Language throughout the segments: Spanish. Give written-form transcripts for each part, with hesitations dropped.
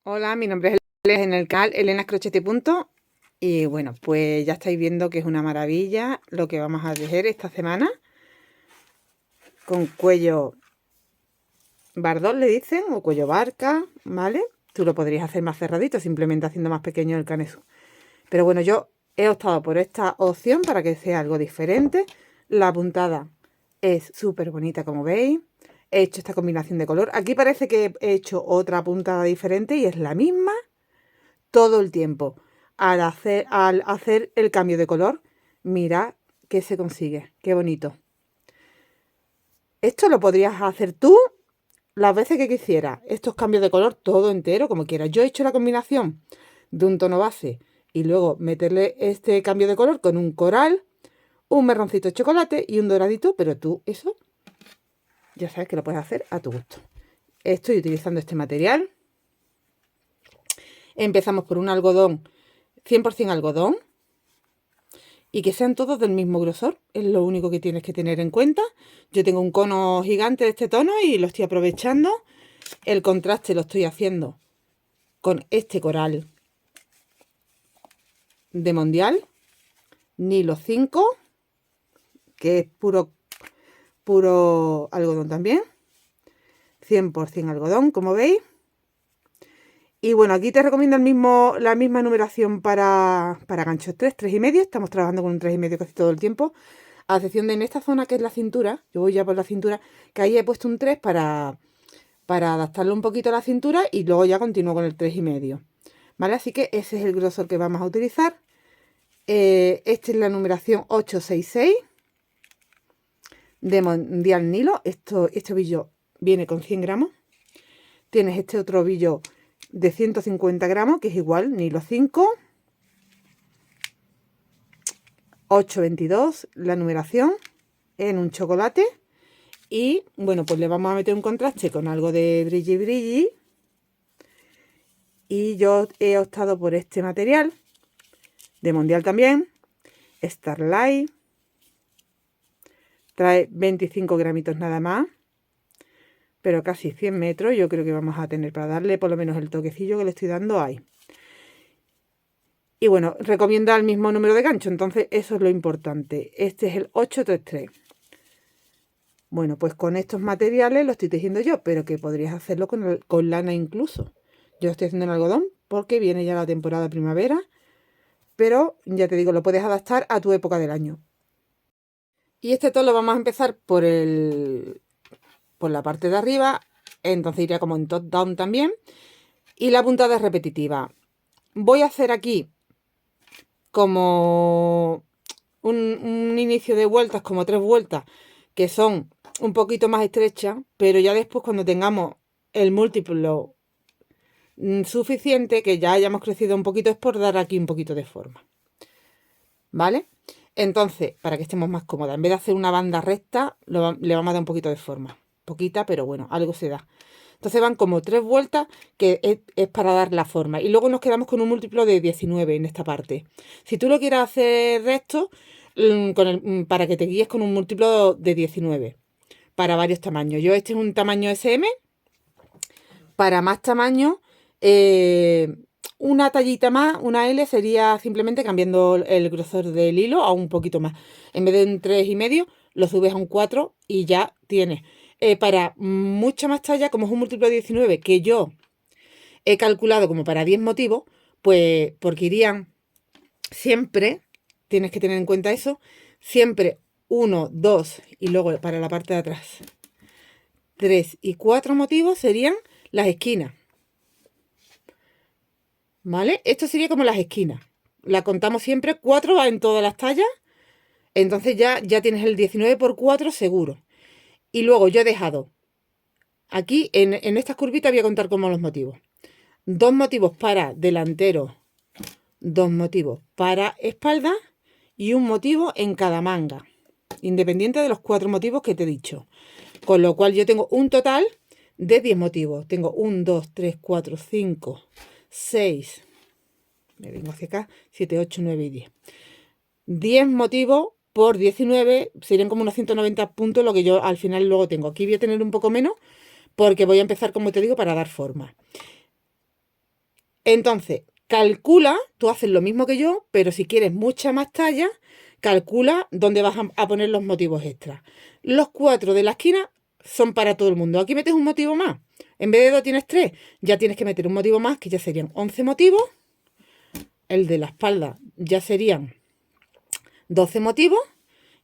Hola, mi nombre es Elena, en el canal Elena Crochet y Punto. Y bueno, pues ya estáis viendo que es una maravilla lo que vamos a tejer esta semana. Con cuello bardón le dicen, o cuello barca, ¿vale? Tú lo podrías hacer más cerradito, simplemente haciendo más pequeño el canesú. Pero bueno, yo he optado por esta opción para que sea algo diferente. La puntada es súper bonita, como veis. He hecho esta combinación de color. Aquí parece que he hecho otra puntada diferente y es la misma todo el tiempo. Al hacer el cambio de color, mira qué se consigue, qué bonito. Esto lo podrías hacer tú las veces que quisieras. Estos cambios de color todo entero, como quieras. Yo he hecho la combinación de un tono base y luego meterle este cambio de color con un coral, un marroncito de chocolate y un doradito, pero tú eso ya sabes que lo puedes hacer a tu gusto. Estoy utilizando este material. Empezamos por un algodón, 100% algodón, y que sean todos del mismo grosor, es lo único que tienes que tener en cuenta. Yo tengo un cono gigante de este tono y lo estoy aprovechando. El contraste lo estoy haciendo con este coral de Mondial, Nilo 5, que es puro algodón también, 100% algodón, como veis. Y bueno, aquí te recomiendo la misma numeración para ganchos 3,5. Estamos trabajando con un 3,5 casi todo el tiempo. A excepción de en esta zona que es la cintura, yo voy ya por la cintura, que ahí he puesto un 3 para adaptarlo un poquito a la cintura y luego ya continúo con el 3,5. ¿Vale? Así que ese es el grosor que vamos a utilizar. Esta es la numeración 866 de Mondial Nilo. Este ovillo viene con 100 gramos. Tienes este otro ovillo de 150 gramos, que es igual, Nilo 5. 822 la numeración en un chocolate. Y bueno, pues le vamos a meter un contraste con algo de brilli brilli. Y yo he optado por este material de Mondial también, Starlight. Trae 25 gramitos nada más, pero casi 100 metros. Yo creo que vamos a tener para darle por lo menos el toquecillo que le estoy dando ahí. Y bueno, recomienda el mismo número de gancho, entonces eso es lo importante. Este es el 833. Bueno, pues con estos materiales lo estoy tejiendo yo, pero que podrías hacerlo con lana incluso. Yo lo estoy haciendo en algodón porque viene ya la temporada de primavera, pero ya te digo, lo puedes adaptar a tu época del año. Y este todo lo vamos a empezar por la parte de arriba, entonces iría como en top down también. Y la puntada es repetitiva. Voy a hacer aquí como un inicio de vueltas, como 3 vueltas, que son un poquito más estrechas, pero ya después cuando tengamos el múltiplo suficiente, que ya hayamos crecido un poquito, es por dar aquí un poquito de forma. ¿Vale? Entonces, para que estemos más cómodas, en vez de hacer una banda recta, le vamos a dar un poquito de forma. Poquita, pero bueno, algo se da. Entonces van como 3 vueltas, que es para dar la forma. Y luego nos quedamos con un múltiplo de 19 en esta parte. Si tú lo quieres hacer recto, para que te guíes con un múltiplo de 19. Para varios tamaños. Yo este es un tamaño SM. Para más tamaño, una tallita más, una L, sería simplemente cambiando el grosor del hilo a un poquito más. En vez de un 3,5, lo subes a un 4 y ya tienes. Para mucha más talla, como es un múltiplo de 19, que yo he calculado como para 10 motivos, pues porque irían siempre, tienes que tener en cuenta eso, siempre 1, 2 y luego para la parte de atrás 3 y 4 motivos serían las esquinas. ¿Vale? Esto sería como las esquinas. La contamos siempre, 4 va en todas las tallas. Entonces ya tienes el 19 por 4 seguro. Y luego yo he dejado aquí en estas curvitas, voy a contar como los motivos. 2 motivos para delantero, 2 motivos para espalda y un motivo en cada manga, independiente de los 4 motivos que te he dicho. Con lo cual yo tengo un total de 10 motivos. Tengo 1, 2, 3, 4, 5, 6, me vengo hacia acá, 7, 8, 9 y 10. 10 motivos por 19 serían como unos 190 puntos, lo que yo al final luego tengo. Aquí voy a tener un poco menos porque voy a empezar, como te digo, para dar forma. Entonces, calcula, tú haces lo mismo que yo, pero si quieres mucha más talla, calcula dónde vas a poner los motivos extras. Los 4 de la esquina son para todo el mundo. Aquí metes un motivo más. En vez de 2 tienes 3. Ya tienes que meter un motivo más, que ya serían 11 motivos. El de la espalda ya serían 12 motivos.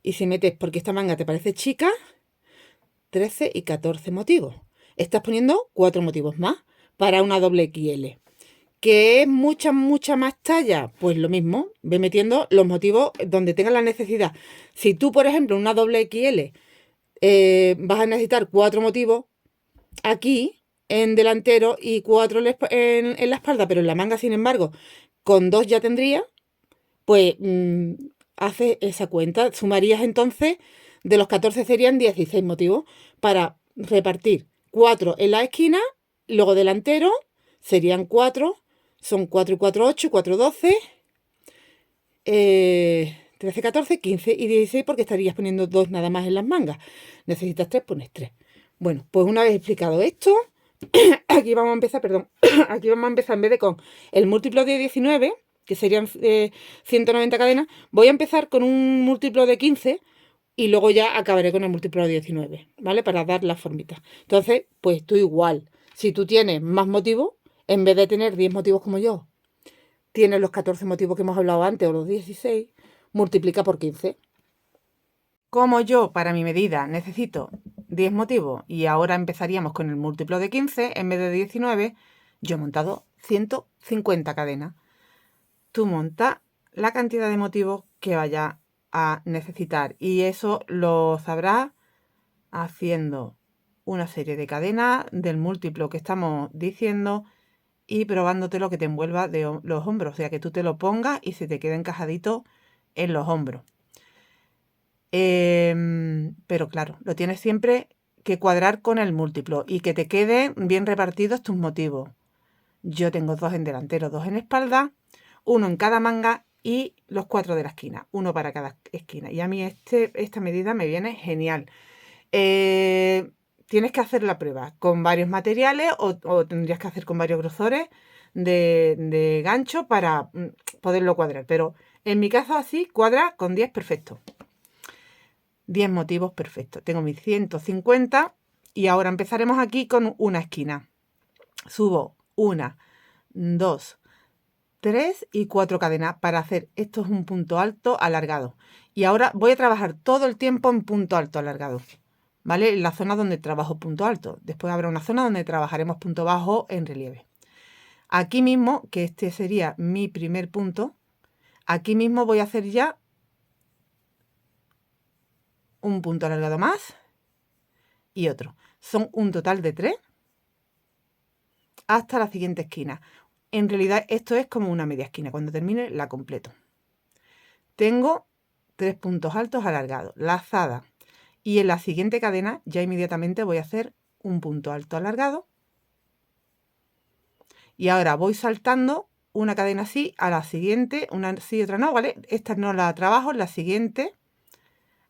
Y si metes, porque esta manga te parece chica, 13 y 14 motivos. Estás poniendo 4 motivos más para una doble XL. ¿Que es mucha más talla? Pues lo mismo, ve metiendo los motivos donde tengas la necesidad. Si tú, por ejemplo, una doble XL vas a necesitar 4 motivos aquí en delantero y 4 en la espalda, pero en la manga, sin embargo, con 2 ya tendría, pues haces esa cuenta. Sumarías entonces, de los 14 serían 16 motivos para repartir 4 en la esquina, luego delantero serían 4, son 4 y 4, 8, 4, 12, 13, 14, 15 y 16 porque estarías poniendo 2 nada más en las mangas. Necesitas 3, pones 3. Bueno, pues una vez explicado esto, aquí vamos a empezar, perdón, aquí vamos a empezar en vez de con el múltiplo de 19, que serían 190 cadenas, voy a empezar con un múltiplo de 15 y luego ya acabaré con el múltiplo de 19, ¿vale? Para dar la formita. Entonces, pues tú igual, si tú tienes más motivos, en vez de tener 10 motivos como yo, tienes los 14 motivos que hemos hablado antes o los 16, multiplica por 15. Como yo, para mi medida, necesito 10 motivos y ahora empezaríamos con el múltiplo de 15 en vez de 19, yo he montado 150 cadenas. Tú montas la cantidad de motivos que vayas a necesitar y eso lo sabrás haciendo una serie de cadenas del múltiplo que estamos diciendo y probándote lo que te envuelva de los hombros, o sea que tú te lo pongas y se te quede encajadito en los hombros. Pero claro, lo tienes siempre que cuadrar con el múltiplo y que te queden bien repartidos tus motivos. Yo tengo 2 en delantero, 2 en espalda, 1 en cada manga y los 4 de la esquina, 1 para cada esquina. Y a mí esta medida me viene genial. Tienes que hacer la prueba con varios materiales o tendrías que hacer con varios grosores de gancho para poderlo cuadrar. Pero en mi caso así cuadra con 10 perfecto. 10 motivos perfectos. Tengo mis 150 y ahora empezaremos aquí con una esquina. Subo 1, 2, 3 y 4 cadenas para hacer, esto es un punto alto alargado. Y ahora voy a trabajar todo el tiempo en punto alto alargado, ¿vale? En la zona donde trabajo punto alto. Después habrá una zona donde trabajaremos punto bajo en relieve. Aquí mismo, que este sería mi primer punto, aquí mismo voy a hacer ya un punto alargado más y otro. Son un total de 3 hasta la siguiente esquina. En realidad esto es como una media esquina. Cuando termine la completo. Tengo 3 puntos altos alargados, lazada. Y en la siguiente cadena ya inmediatamente voy a hacer un punto alto alargado. Y ahora voy saltando una cadena así a la siguiente, una sí, otra no, ¿vale? Esta no la trabajo, la siguiente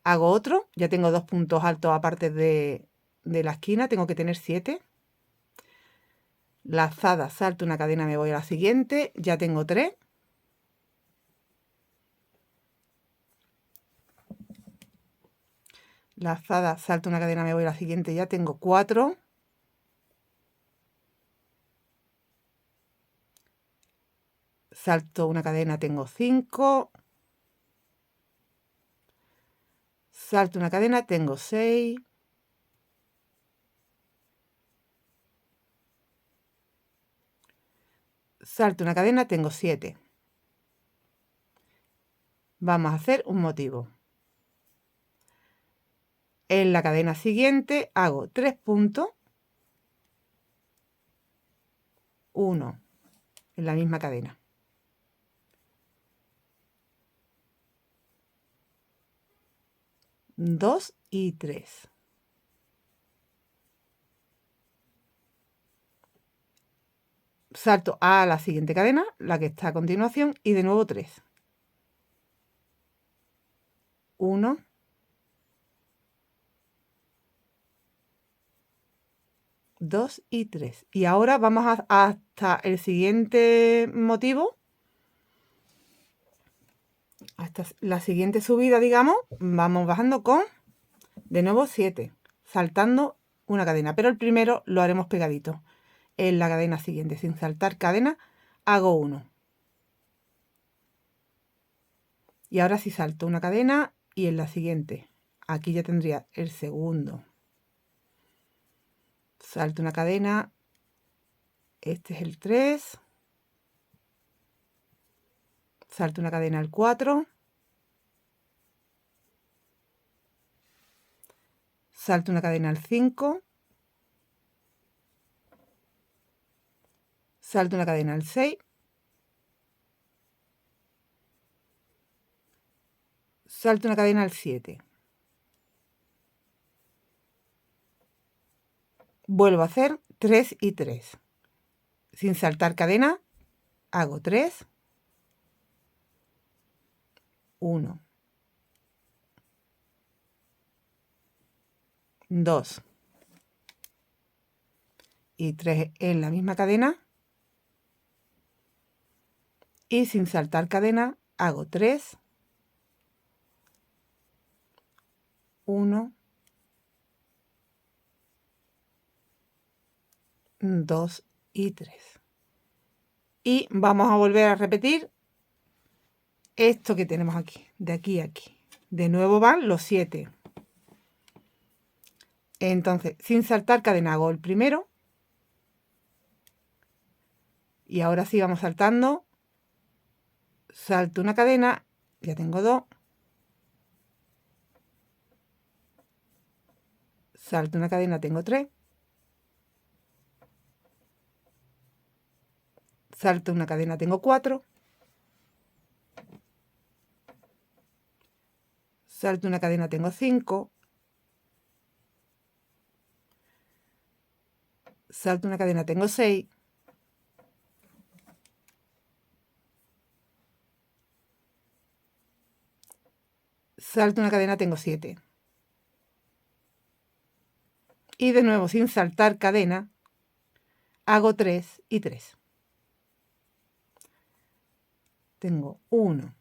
hago otro. Ya tengo 2 puntos altos aparte de la esquina, tengo que tener 7. Lazada, salto una cadena, me voy a la siguiente, ya tengo 3. Lazada, salto una cadena, me voy a la siguiente, ya tengo 4. Salto una cadena, tengo 5. Salto una cadena, tengo 6. Salto una cadena, tengo 7. Vamos a hacer un motivo. En la cadena siguiente hago 3 puntos, 1 en la misma cadena. 2 y 3. Salto a la siguiente cadena, la que está a continuación, y de nuevo 3. 1, 2 y 3. Y ahora vamos hasta el siguiente motivo, hasta la siguiente subida, digamos, vamos bajando con, de nuevo, 7, saltando una cadena, pero el primero lo haremos pegadito. En la cadena siguiente, sin saltar cadena, hago 1. Y ahora sí salto una cadena y en la siguiente, aquí ya tendría el segundo. Salto una cadena, este es el 3. Salto una cadena al 4. Salto una cadena al 5. Salto una cadena al 6. Salto una cadena al 7. Vuelvo a hacer 3 y 3. Sin saltar cadena, hago 3. 1. 2. Y 3 en la misma cadena. Y sin saltar cadena, hago 3. 1. 2 y 3. Y vamos a volver a repetir esto que tenemos aquí, de aquí a aquí. De nuevo van los 7. Entonces, sin saltar cadena, hago el primero. Y ahora sí vamos saltando. Salto una cadena, ya tengo 2. Salto una cadena, tengo 3. Salto una cadena, tengo 4. Salto una cadena, tengo 5. Salto una cadena, tengo 6. Salto una cadena, tengo 7. Y de nuevo, sin saltar cadena, hago 3 y 3. Tengo 1,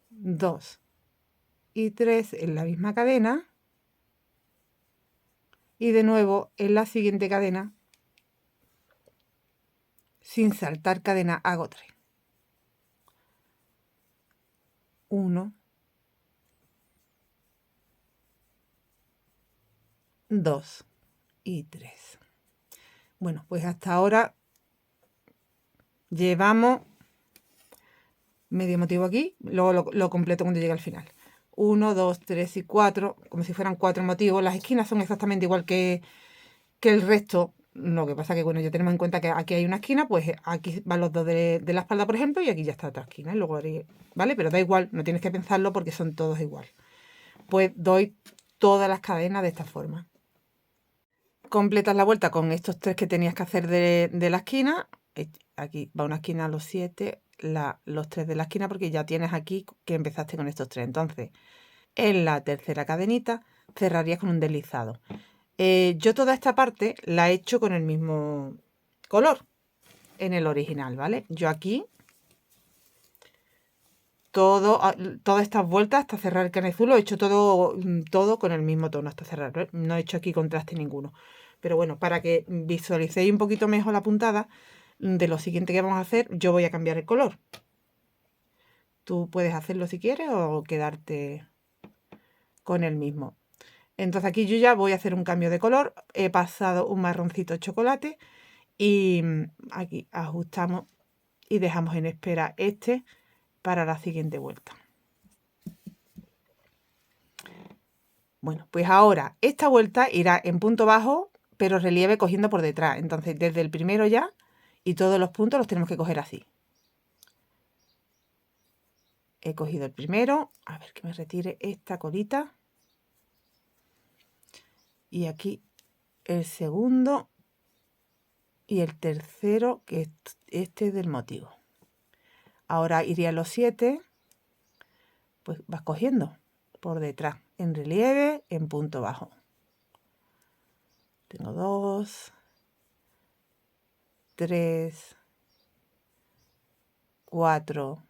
2 y 3 en la misma cadena. Y de nuevo, en la siguiente cadena, sin saltar cadena, hago 3. 1, 2 y 3. Bueno, pues hasta ahora llevamos medio motivo aquí, luego lo completo cuando llegue al final. 1, 2, 3 y 4, como si fueran 4 motivos. Las esquinas son exactamente igual que el resto. Lo que pasa que, bueno, ya tenemos en cuenta que aquí hay una esquina, pues aquí van los dos de la espalda, por ejemplo, y aquí ya está otra esquina. Y luego haré, ¿vale? Pero da igual, no tienes que pensarlo porque son todos igual. Pues doy todas las cadenas de esta forma. Completas la vuelta con estos 3 que tenías que hacer de la esquina. Aquí va una esquina a los 7, los 3 de la esquina, porque ya tienes aquí que empezaste con estos 3. Entonces, en la tercera cadenita cerrarías con un deslizado. Yo toda esta parte la he hecho con el mismo color en el original, ¿vale? Yo aquí todas estas vueltas hasta cerrar el canezuelo he hecho todo con el mismo tono hasta cerrarlo, ¿eh? No he hecho aquí contraste ninguno. Pero bueno, para que visualicéis un poquito mejor la puntada de lo siguiente que vamos a hacer, yo voy a cambiar el color. Tú puedes hacerlo si quieres o quedarte con el mismo. Entonces aquí yo ya voy a hacer un cambio de color. He pasado un marroncito chocolate y aquí ajustamos y dejamos en espera este para la siguiente vuelta. Bueno, pues ahora esta vuelta irá en punto bajo, pero relieve cogiendo por detrás. Entonces desde el primero ya y todos los puntos los tenemos que coger así. He cogido el primero, a ver que me retire esta colita. Y aquí el segundo y el tercero, que es este del motivo. Ahora iría a los 7, pues vas cogiendo por detrás, en relieve, en punto bajo. Tengo 2, 3, 4,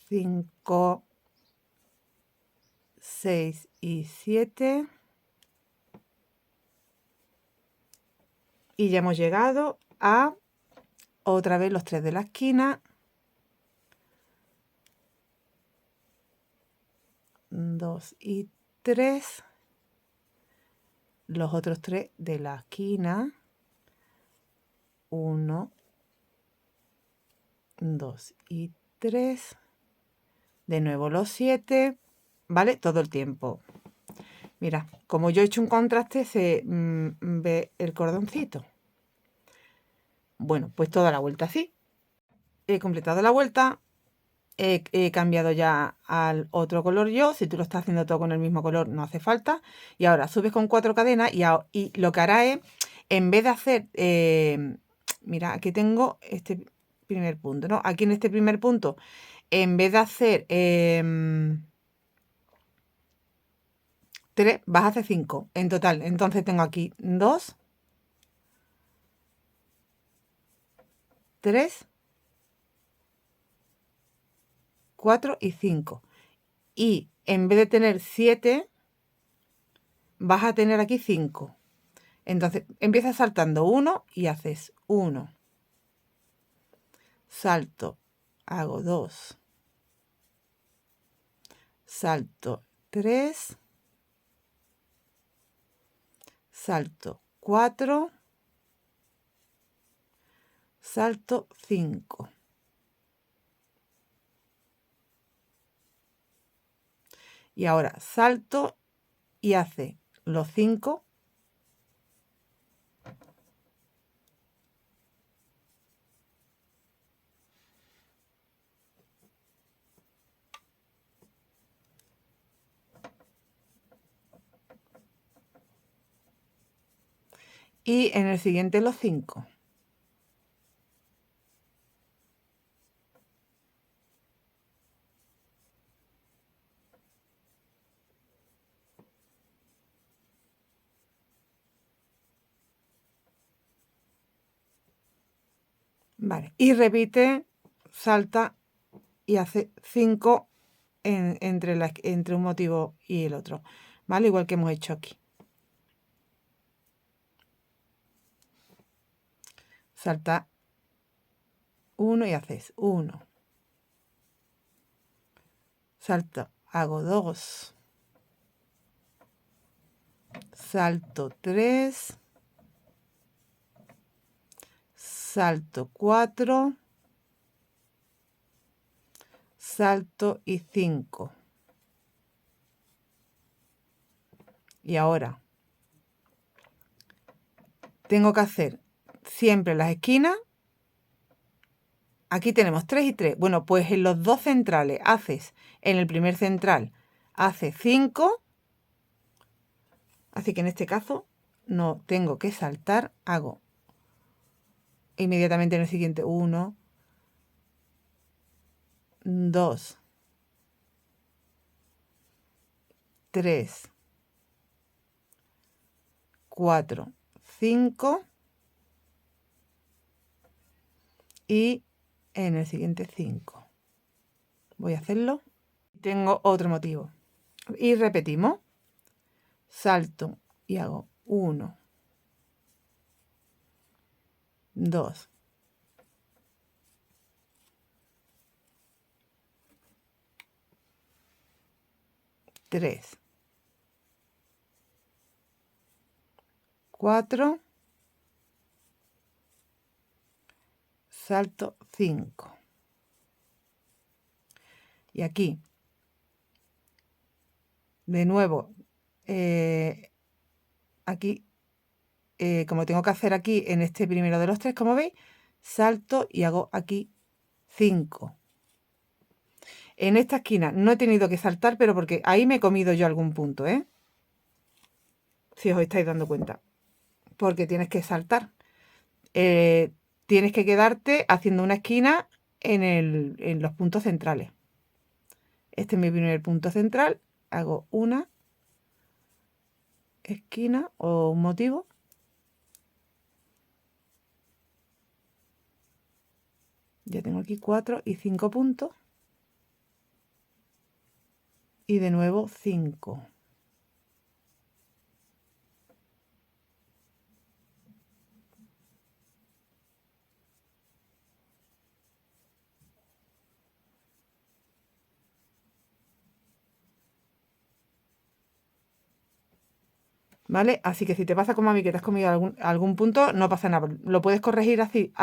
5, 6 y 7. Y ya hemos llegado a otra vez los 3 de la esquina. 2 y 3. Los otros 3 de la esquina. 1, 2 y 3. De nuevo los 7. ¿Vale? Todo el tiempo. Mira, como yo he hecho un contraste, se ve el cordoncito. Bueno, pues toda la vuelta así. He completado la vuelta. He cambiado ya al otro color yo. Si tú lo estás haciendo todo con el mismo color, no hace falta. Y ahora subes con 4 cadenas y lo que hará es, en vez de hacer... mira, aquí tengo este primer punto, ¿no? Aquí en este primer punto, en vez de hacer 3, vas a hacer 5 en total. Entonces tengo aquí 2, 3, 4 y 5. Y en vez de tener 7, vas a tener aquí 5. Entonces empiezas saltando 1 y haces 1. Salto, hago 2. Salto 3. Salto 4. Salto 5. Y ahora salto y hace los 5. Y en el siguiente los 5. Vale, y repite, salta y hace 5 entre un motivo y el otro, ¿vale? Igual que hemos hecho aquí. Salta 1 y haces 1. Salto, hago 2. Salto 3. Salto 4. Salto y 5. Y ahora tengo que hacer siempre las esquinas. Aquí tenemos 3 y 3. Bueno, pues en los dos centrales haces, en el primer central haces 5. Así que en este caso no tengo que saltar, hago inmediatamente en el siguiente 1, 2, 3, 4, 5 y en el siguiente 5. Voy a hacerlo. Tengo otro motivo. Y repetimos. Salto y hago 1, 2, 3, 4, salto 5. Y aquí, de nuevo, aquí, como tengo que hacer aquí en este primero de los 3, como veis, salto y hago aquí 5. En esta esquina no he tenido que saltar, pero porque ahí me he comido yo algún punto, ¿eh? Si os estáis dando cuenta. Porque tienes que saltar. Tienes que quedarte haciendo una esquina en los puntos centrales. Este es mi primer punto central. Hago 1, esquina o un motivo. Ya tengo aquí 4 y 5 puntos. Y de nuevo 5. ¿Vale? Así que si te pasa como a mí que te has comido algún punto, no pasa nada. Lo puedes corregir así.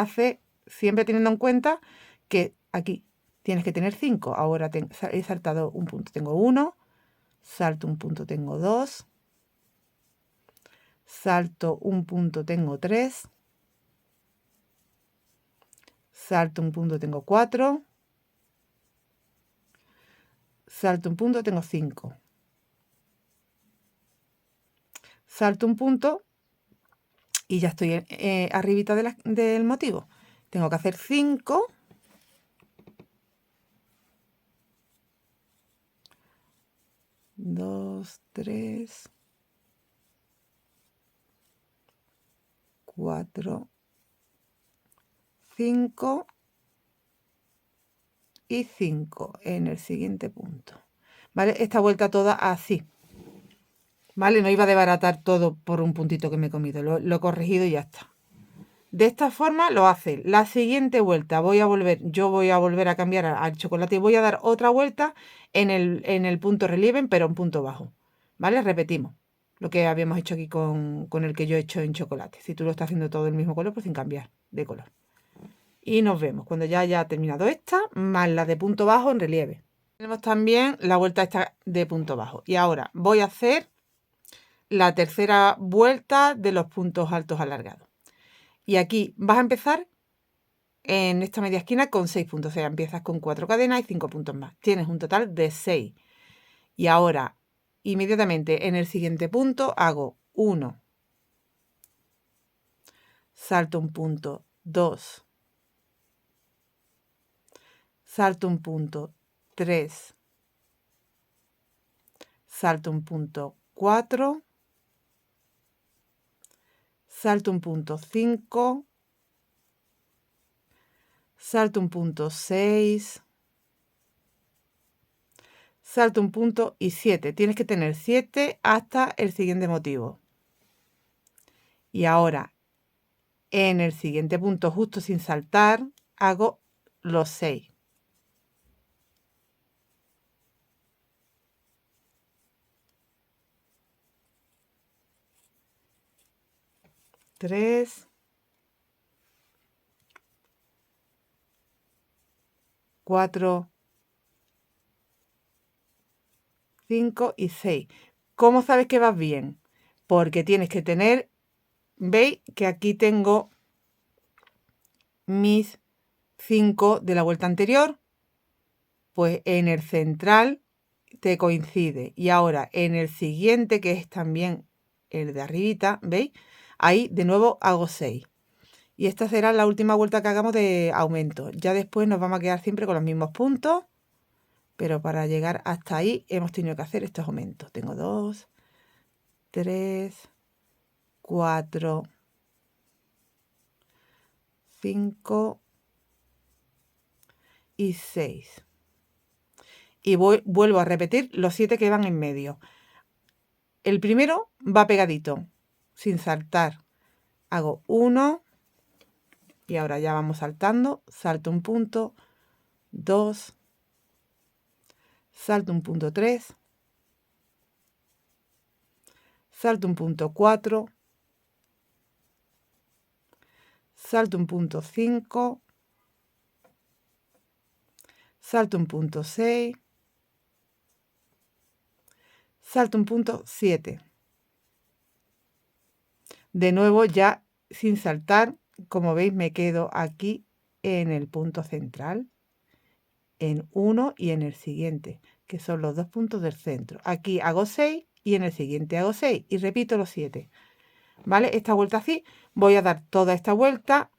Siempre teniendo en cuenta que aquí tienes que tener 5. Ahora he saltado un punto. Tengo 1. Salto un punto. Tengo 2. Salto un punto. Tengo 3. Salto un punto. Tengo 4. Salto un punto. Tengo 5. Salto un punto y ya estoy arribita del motivo. Tengo que hacer 5. 2, 3, 4, 5 y 5 en el siguiente punto. ¿Vale? Esta vuelta toda así. ¿Vale? No iba a desbaratar todo por un puntito que me he comido. Lo he corregido y ya está. De esta forma lo hace. La siguiente vuelta yo voy a volver a cambiar al chocolate y voy a dar otra vuelta en el punto relieve, pero en punto bajo. ¿Vale? Repetimos lo que habíamos hecho aquí con el que yo he hecho en chocolate. Si tú lo estás haciendo todo del mismo color, pues sin cambiar de color. Y nos vemos cuando ya haya terminado esta, más la de punto bajo en relieve. Tenemos también la vuelta esta de punto bajo. Y ahora voy a hacer la tercera vuelta de los puntos altos alargados. Y aquí vas a empezar en esta media esquina con 6 puntos. O sea, empiezas con 4 cadenas y 5 puntos más. Tienes un total de 6. Y ahora, inmediatamente en el siguiente punto, hago 1. Salto un punto, 2. Salto un punto, 3. Salto un punto, 4. Salto un punto, 5. Salto un punto, 6. Salto un punto y 7. Tienes que tener 7 hasta el siguiente motivo. Y ahora, en el siguiente punto, justo sin saltar, hago los 6. Tres, 4, 5 y 6. ¿Cómo sabes que vas bien? Porque tienes que tener, veis que aquí tengo mis 5 de la vuelta anterior, pues en el central te coincide. Y ahora en el siguiente, que es también el de arribita, ¿veis? Ahí de nuevo hago 6. Y esta será la última vuelta que hagamos de aumento. Ya después nos vamos a quedar siempre con los mismos puntos, pero para llegar hasta ahí hemos tenido que hacer estos aumentos. Tengo 2, 3, 4, 5 y 6. Y vuelvo a repetir los 7 que van en medio. El primero va pegadito, sin saltar. Hago 1 y ahora ya vamos saltando. Salto un punto, 2, salto un punto 3, salto un punto 4, salto un punto 5, salto un punto 6, salto un punto 7. De nuevo ya sin saltar, como veis me quedo aquí en el punto central, en uno y en el siguiente, que son los 2 puntos del centro. Aquí hago 6 y en el siguiente hago 6 y repito los 7. ¿Vale? Esta vuelta así, voy a dar toda esta vuelta,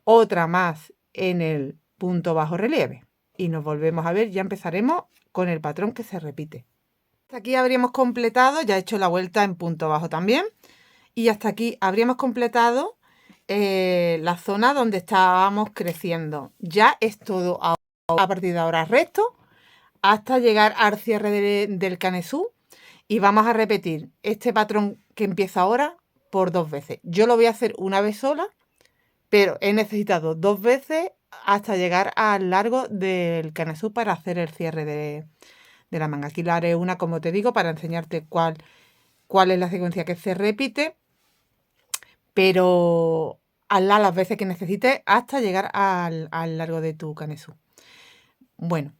otra más en el punto bajo relieve. Y nos volvemos a ver, ya empezaremos con el patrón que se repite. Hasta aquí habríamos completado, ya he hecho la vuelta en punto bajo también, y hasta aquí habríamos completado la zona donde estábamos creciendo. Ya es todo. A partir de ahora resto hasta llegar al cierre del canesú y vamos a repetir este patrón que empieza ahora por 2 veces. Yo lo voy a hacer una vez sola, pero he necesitado 2 veces hasta llegar al largo del canesú para hacer el cierre de la manga. Aquí lo haré una, como te digo, para enseñarte cuál es la secuencia que se repite, pero hazla las veces que necesites hasta llegar al largo de tu canesú. Bueno,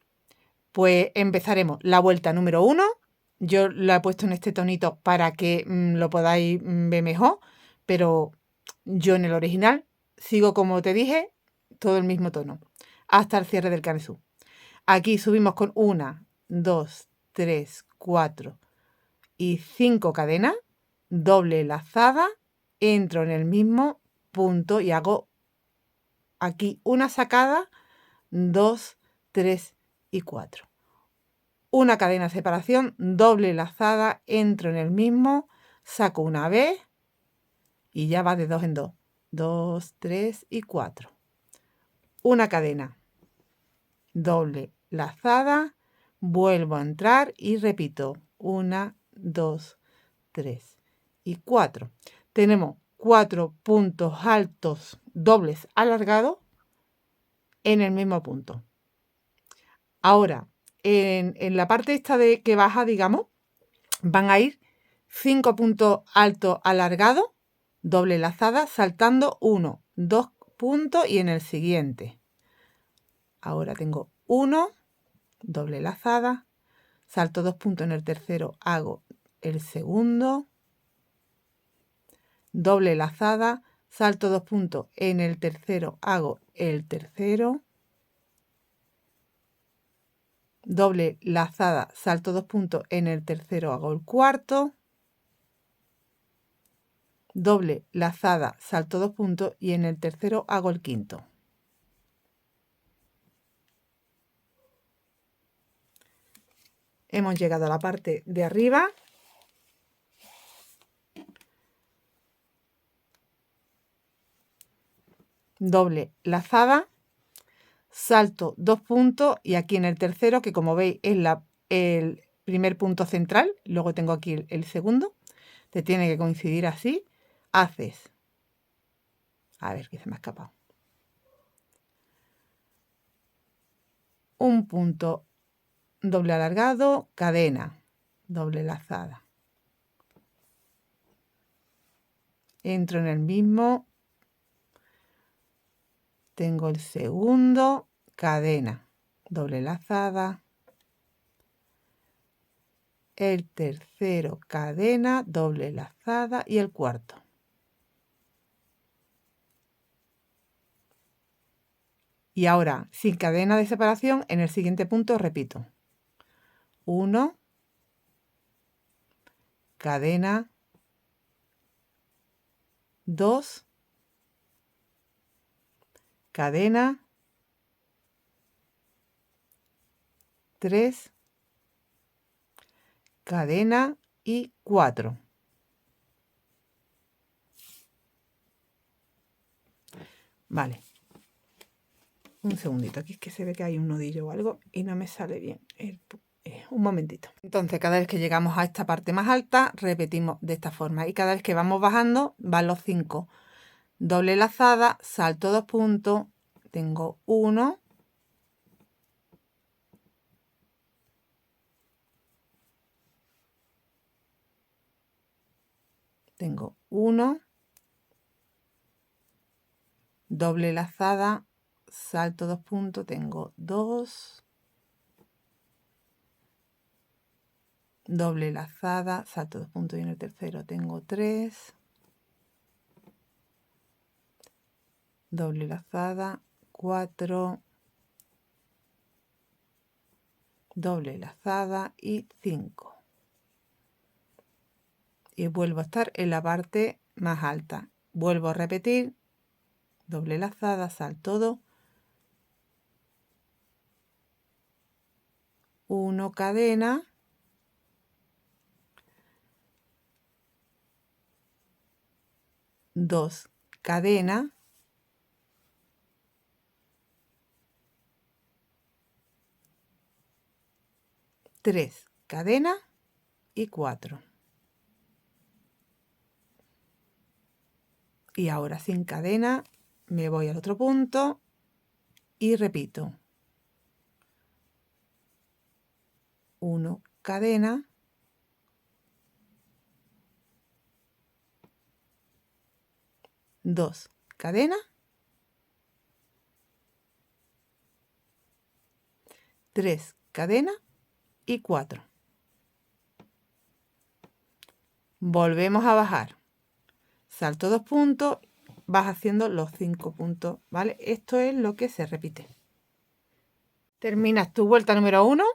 pues empezaremos la vuelta número 1. Yo la he puesto en este tonito para que lo podáis ver mejor, pero yo en el original sigo, como te dije, todo el mismo tono, hasta el cierre del canesú. Aquí subimos con 1, 2, 3, 4 y 5 cadenas, doble lazada, entro en el mismo punto y hago aquí una sacada, 2, 3 y 4. Una cadena de separación, doble lazada, entro en el mismo, saco una vez y ya va de 2 en 2. 2, 3 y 4. Una cadena, doble lazada, vuelvo a entrar y repito. 1, 2, 3 y 4. Tenemos 4 puntos altos dobles alargados en el mismo punto. Ahora, en la parte esta de que baja, digamos, van a ir 5 puntos altos alargados, doble lazada, saltando 1, 2 puntos y en el siguiente. Ahora tengo 1, doble lazada, salto 2 puntos en el tercero, hago el segundo, doble lazada, salto 2 puntos en el tercero, hago el tercero, doble lazada, salto 2 puntos en el tercero, hago el cuarto, doble lazada, salto 2 puntos y en el tercero hago el quinto. Hemos llegado a la parte de arriba. Doble lazada, salto 2 puntos y aquí en el tercero, que como veis es el primer punto central, luego tengo aquí el segundo, te tiene que coincidir así, haces, a ver que se me ha escapado, un punto doble alargado, cadena, doble lazada, entro en el mismo, tengo el segundo, cadena, doble lazada, el tercero, cadena, doble lazada y el cuarto. Y ahora, sin cadena de separación, en el siguiente punto repito. 1, cadena, 2, cadena, 3, cadena y 4. Vale. Un segundito, aquí es que se ve que hay un nudillo o algo y no me sale bien. Un momentito. Entonces, cada vez que llegamos a esta parte más alta, repetimos de esta forma. Y cada vez que vamos bajando, van los 5. Doble lazada, salto 2 puntos, tengo 1, tengo 1, doble lazada, salto 2 puntos, tengo 2, doble lazada, salto 2 puntos y en el tercero tengo 3, doble lazada, 4, doble lazada y 5. Y vuelvo a estar en la parte más alta. Vuelvo a repetir, doble lazada, salto 2, 1 cadena, 2 cadenas, 3 cadenas y 4. Y ahora sin cadena me voy al otro punto y repito. 1 cadena, 2 cadenas, 3 cadenas y 4. Volvemos a bajar. Salto 2 puntos, vas haciendo los 5 puntos, ¿vale? Esto es lo que se repite. Terminas tu vuelta número 1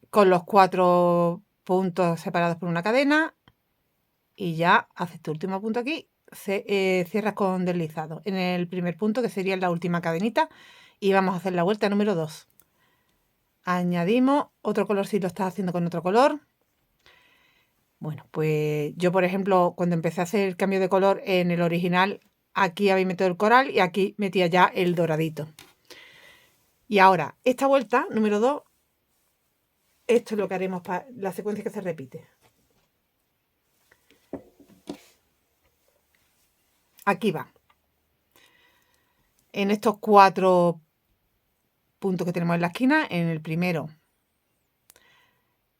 con los 4 puntos separados por una cadena y ya haces tu último punto aquí, cierras con deslizado en el primer punto, que sería la última cadenita, y vamos a hacer la vuelta número 2. Añadimos otro color si lo estás haciendo con otro color. Bueno, pues yo, por ejemplo, cuando empecé a hacer el cambio de color en el original, aquí había metido el coral y aquí metía ya el doradito. Y ahora, esta vuelta, número 2, esto es lo que haremos para la secuencia que se repite. Aquí va. En estos 4 puntos que tenemos en la esquina, en el primero,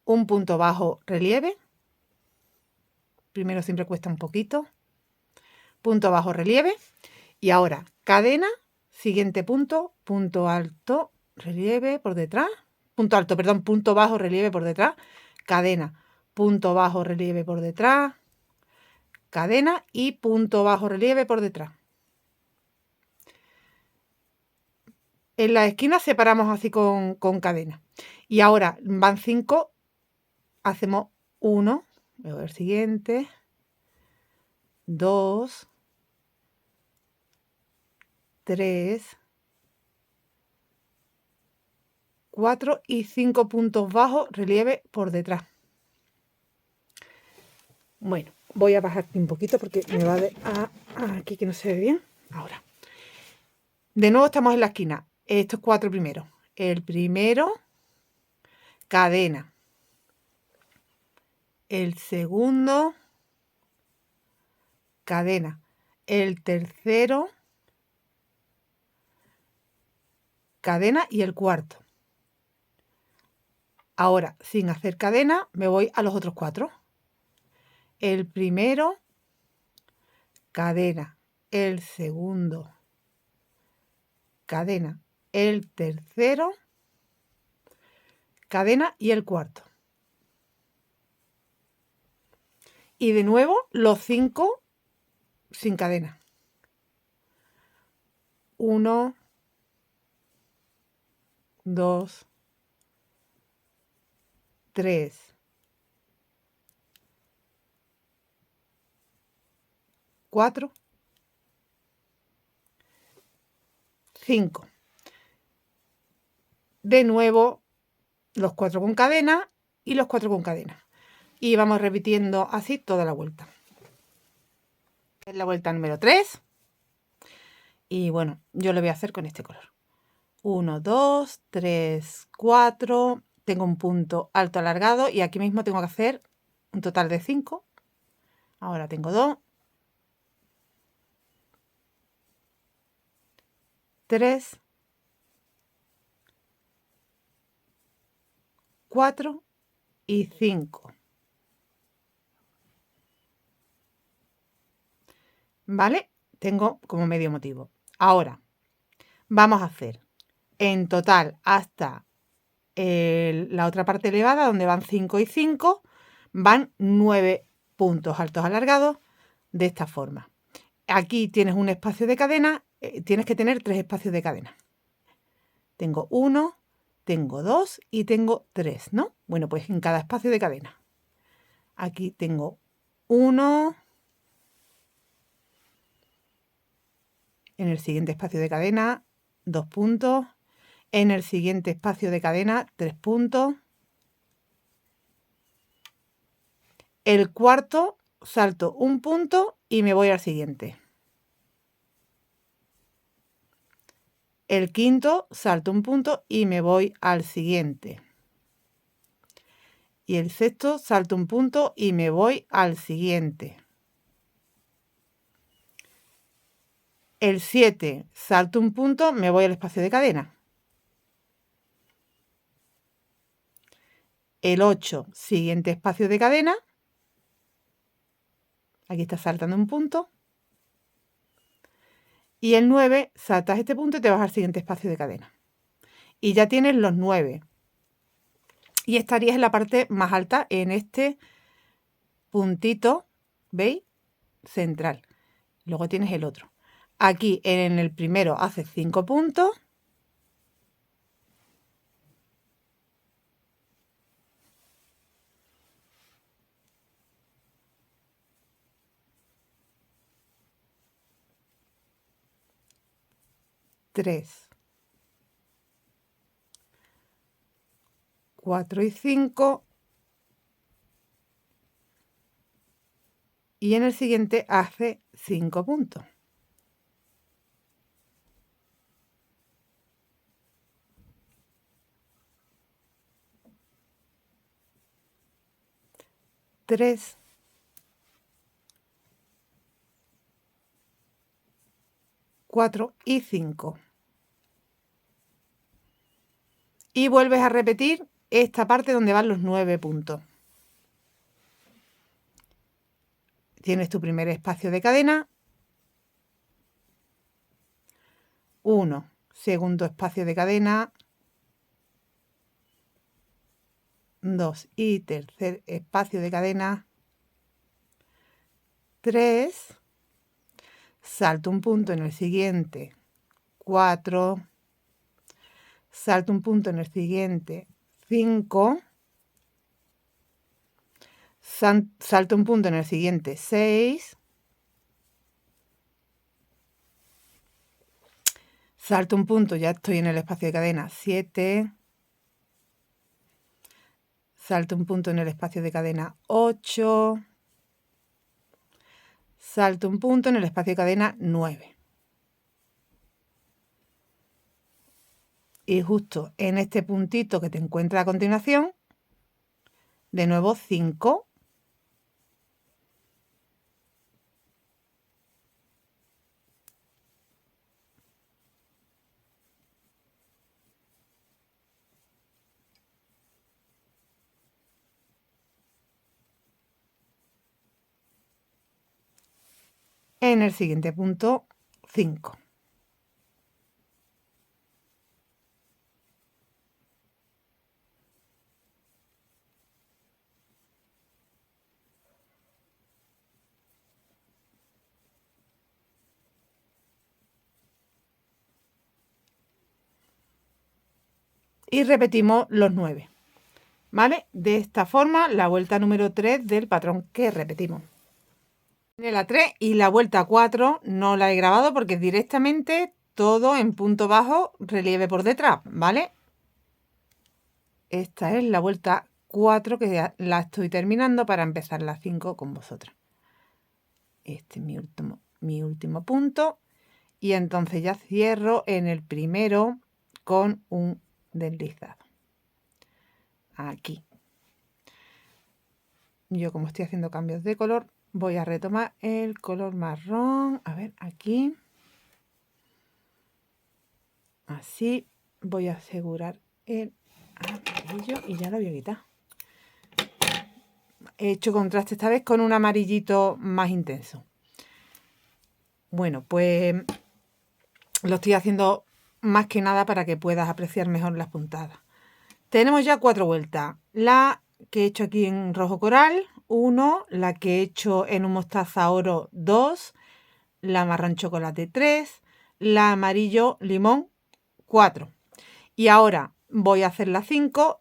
un punto bajo relieve. Primero siempre cuesta un poquito. Punto bajo relieve. Y ahora, cadena, siguiente punto, punto alto, relieve por detrás. Punto alto, perdón, punto bajo, relieve por detrás. Cadena, punto bajo, relieve por detrás. Cadena y punto bajo, relieve por detrás. En la esquina separamos así con cadena. Y ahora van 5, hacemos 1, luego el siguiente, 2, 3, 4 y 5 puntos bajos, relieve por detrás. Bueno, voy a bajar un poquito porque me va aquí que no se ve bien. Ahora. De nuevo estamos en la esquina. Estos 4 primeros. El primero, cadena. El segundo, cadena. El tercero, cadena y el cuarto. Ahora, sin hacer cadena, me voy a los otros 4. El primero, cadena. El segundo, cadena. El tercero, cadena y el cuarto. Y de nuevo los 5 sin cadena. 1, 2, 3, 4, 5. De nuevo los 4 con cadena y los 4 con cadena. Y vamos repitiendo así toda la vuelta. Es la vuelta número 3. Y bueno, yo lo voy a hacer con este color. 1, 2, 3, 4. Tengo un punto alto alargado y aquí mismo tengo que hacer un total de 5. Ahora tengo 2, 3, 4 y 5. ¿Vale? Tengo como medio motivo. Ahora, vamos a hacer en total hasta la otra parte elevada, donde van 5 y 5, van 9 puntos altos alargados de esta forma. Aquí tienes un espacio de cadena, tienes que tener 3 espacios de cadena. Tengo 1, tengo 2 y tengo 3, ¿no? Bueno, pues en cada espacio de cadena. Aquí tengo 1, en el siguiente espacio de cadena 2 puntos, en el siguiente espacio de cadena 3 puntos, el cuarto salto un punto y me voy al siguiente. El quinto salto un punto y me voy al siguiente. Y el sexto salto un punto y me voy al siguiente. El 7 salto un punto, me voy al espacio de cadena. El 8, siguiente espacio de cadena. Aquí está saltando un punto. Y el 9, saltas este punto y te vas al siguiente espacio de cadena. Y ya tienes los 9. Y estarías en la parte más alta, en este puntito, ¿veis? Central. Luego tienes el otro. Aquí en el primero haces 5 puntos. Tres, 4 y 5. Y en el siguiente hace 5 puntos. Tres, 4 y 5. Y vuelves a repetir esta parte donde van los 9 puntos. Tienes tu primer espacio de cadena. 1, segundo espacio de cadena. 2 y tercer espacio de cadena. 3, salto un punto en el siguiente. 4, salto un punto en el siguiente. 5, salto un punto en el siguiente. 6, salto un punto, ya estoy en el espacio de cadena. 7, salto un punto en el espacio de cadena. 8, salto un punto en el espacio de cadena. 9. Y justo en este puntito que te encuentras a continuación, de nuevo 5. En el siguiente punto, 5. Y repetimos los 9. ¿Vale? De esta forma, la vuelta número 3 del patrón que repetimos. La 3 y la vuelta 4 no la he grabado porque es directamente todo en punto bajo, relieve por detrás, ¿vale? Esta es la vuelta 4 que ya la estoy terminando para empezar la 5 con vosotras. Este es mi último punto. Y entonces ya cierro en el primero con un deslizado. Aquí. Yo como estoy haciendo cambios de color, voy a retomar el color marrón. A ver, aquí. Así. Voy a asegurar el amarillo y ya lo voy a quitar. He hecho contraste esta vez con un amarillito más intenso. Bueno, pues lo estoy haciendo más que nada para que puedas apreciar mejor las puntadas. Tenemos ya 4 vueltas. La que he hecho aquí en rojo coral, 1. La que he hecho en un mostaza oro, 2. La marrón chocolate, 3. La amarillo limón, 4. Y ahora voy a hacer la 5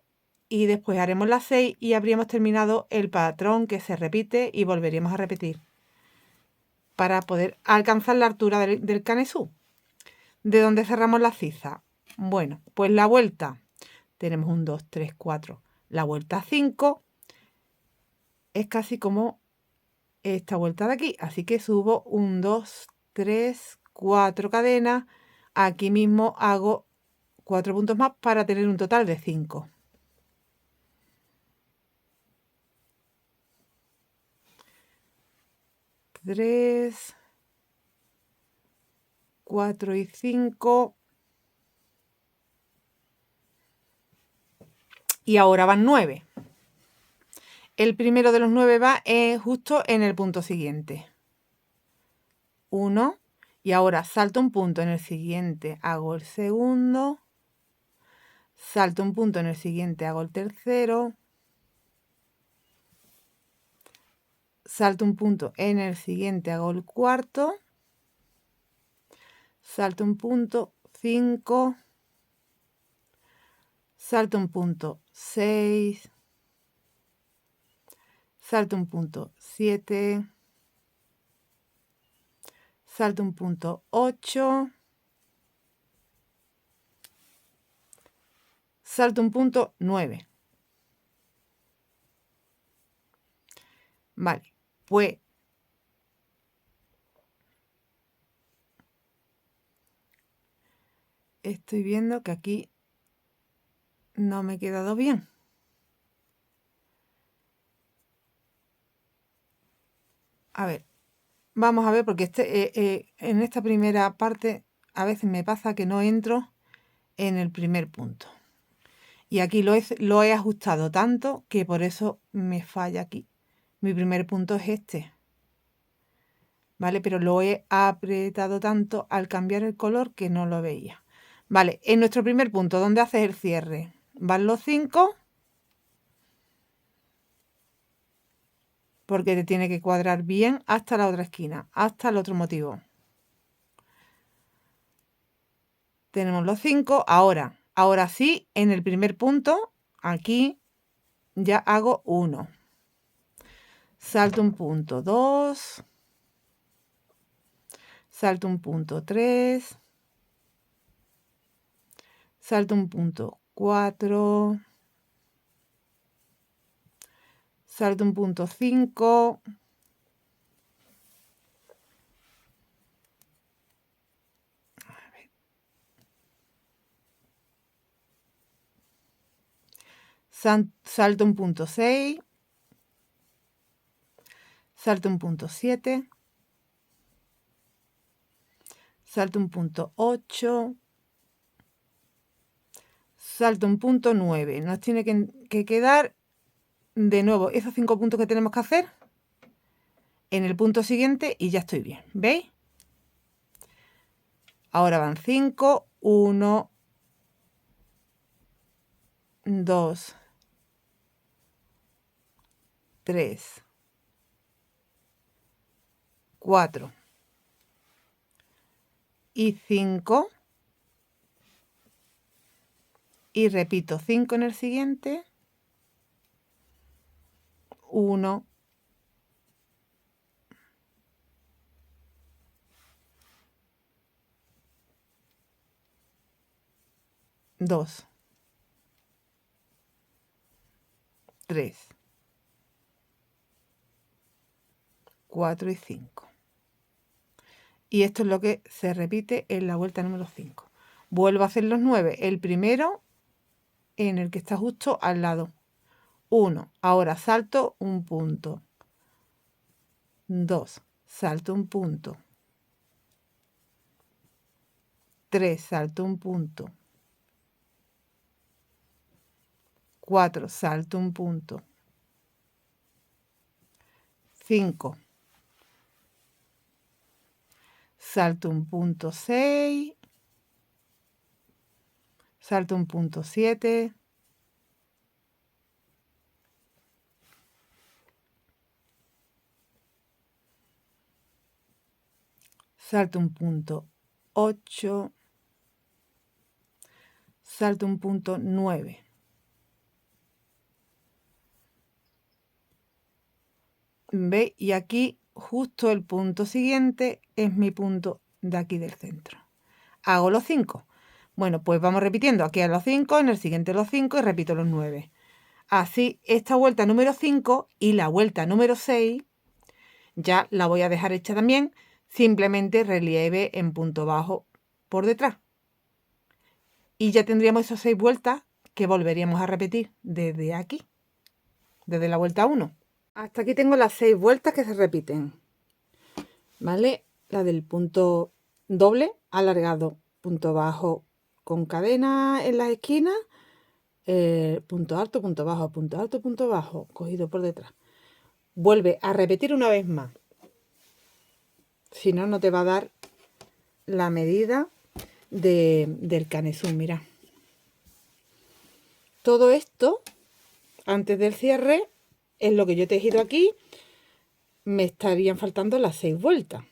y después haremos la 6 y habríamos terminado el patrón que se repite y volveríamos a repetir para poder alcanzar la altura del canesú. ¿De dónde cerramos la ciza? Bueno, pues la vuelta, tenemos un 2, 3, 4. La vuelta 5 es casi como esta vuelta de aquí, así que subo un 2, 3, 4 cadenas, Aquí mismo hago 4 puntos más para tener un total de 5. Tres, 4 y 5. Y ahora van 9. El primero de los 9 va justo en el punto siguiente. 1. Y ahora salto un punto en el siguiente, hago el segundo. Salto un punto en el siguiente, hago el tercero. Salto un punto en el siguiente, hago el cuarto. Salto un punto, 5. Salto un punto, 6. Salto un punto, 7. Salto un punto, 8. Salto un punto, 9. Vale, pues estoy viendo que aquí no me he quedado bien. A ver, vamos a ver, porque en esta primera parte a veces me pasa que no entro en el primer punto. Y aquí lo he ajustado tanto que por eso me falla aquí. Mi primer punto es este. ¿Vale? Pero lo he apretado tanto al cambiar el color que no lo veía. Vale, en nuestro primer punto, donde haces el cierre, van los 5. Porque te tiene que cuadrar bien hasta la otra esquina, hasta el otro motivo. Tenemos los 5. Ahora sí, en el primer punto, aquí ya hago 1. Salto un punto, 2. Salto un punto, 3. Salto un punto, 4. Salto un punto, 5. Salto un punto, 6. Salto un punto, 7. Salto un punto, 8. Salto un punto, 9. Nos tiene que quedar de nuevo esos 5 puntos que tenemos que hacer en el punto siguiente y ya estoy bien. ¿Veis? Ahora van 5. 1, 2, 3, 4 y 5. Y repito 5 en el siguiente. 1, 2, 3, 4 y 5. Y esto es lo que se repite en la vuelta número 5. Vuelvo a hacer los 9. El primero en el que está justo al lado. 1. Ahora salto un punto. 2. Salto un punto. 3. Salto un punto. 4. Salto un punto. 5. Salto un punto, 6. Salto un punto, 7. Salto un punto, 8. Salto un punto, 9. ¿Veis? Y aquí justo el punto siguiente es mi punto de aquí del centro. Hago los 5. Bueno, pues vamos repitiendo. Aquí a los 5, en el siguiente los 5 y repito los 9. Así, esta vuelta número 5 y la vuelta número 6 ya la voy a dejar hecha también. Simplemente relieve en punto bajo por detrás. Y ya tendríamos esas 6 vueltas que volveríamos a repetir desde aquí, desde la vuelta 1. Hasta aquí tengo las 6 vueltas que se repiten, ¿vale? La del punto doble, alargado, punto bajo con cadena en las esquinas, punto alto, punto bajo, punto alto, punto bajo, cogido por detrás. Vuelve a repetir una vez más. Si no, no te va a dar la medida del canesú. Mira. Todo esto, antes del cierre, es lo que yo he tejido aquí. Me estarían faltando las 6 vueltas.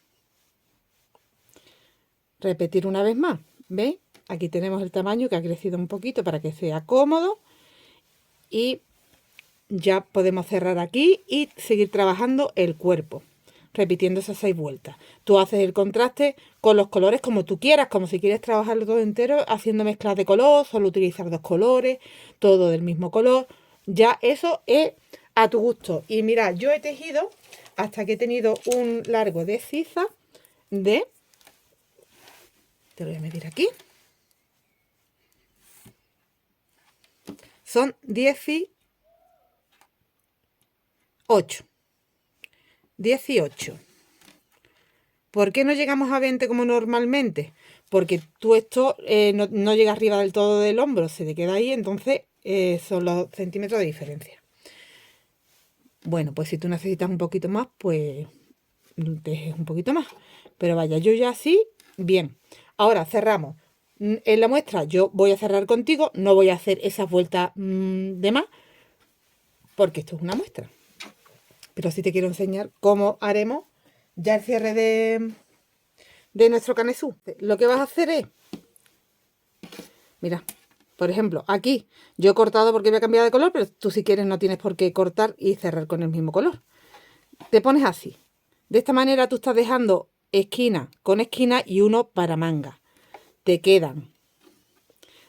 Repetir una vez más. ¿Veis? Aquí tenemos el tamaño que ha crecido un poquito para que sea cómodo. Y ya podemos cerrar aquí y seguir trabajando el cuerpo, repitiendo esas 6 vueltas. Tú haces el contraste con los colores como tú quieras, como si quieres trabajarlo todo entero haciendo mezclas de color, solo utilizar 2 colores, todo del mismo color. Ya eso es a tu gusto. Y mira, yo he tejido hasta que he tenido un largo de sisa de... Te lo voy a medir aquí. Son 18. 18. ¿Por qué no llegamos a 20 como normalmente? Porque tú esto no llega arriba del todo del hombro, se te queda ahí, entonces son los centímetros de diferencia. Bueno, pues si tú necesitas un poquito más, pues tejes un poquito más. Pero vaya, yo ya así, bien. Ahora cerramos. En la muestra yo voy a cerrar contigo, no voy a hacer esas vueltas de más, porque esto es una muestra. Pero sí te quiero enseñar cómo haremos ya el cierre de nuestro canesú. Lo que vas a hacer es, mira, por ejemplo, aquí yo he cortado porque voy a cambiar de color, pero tú si quieres no tienes por qué cortar y cerrar con el mismo color. Te pones así. De esta manera tú estás dejando esquina con esquina y uno para manga. Te quedan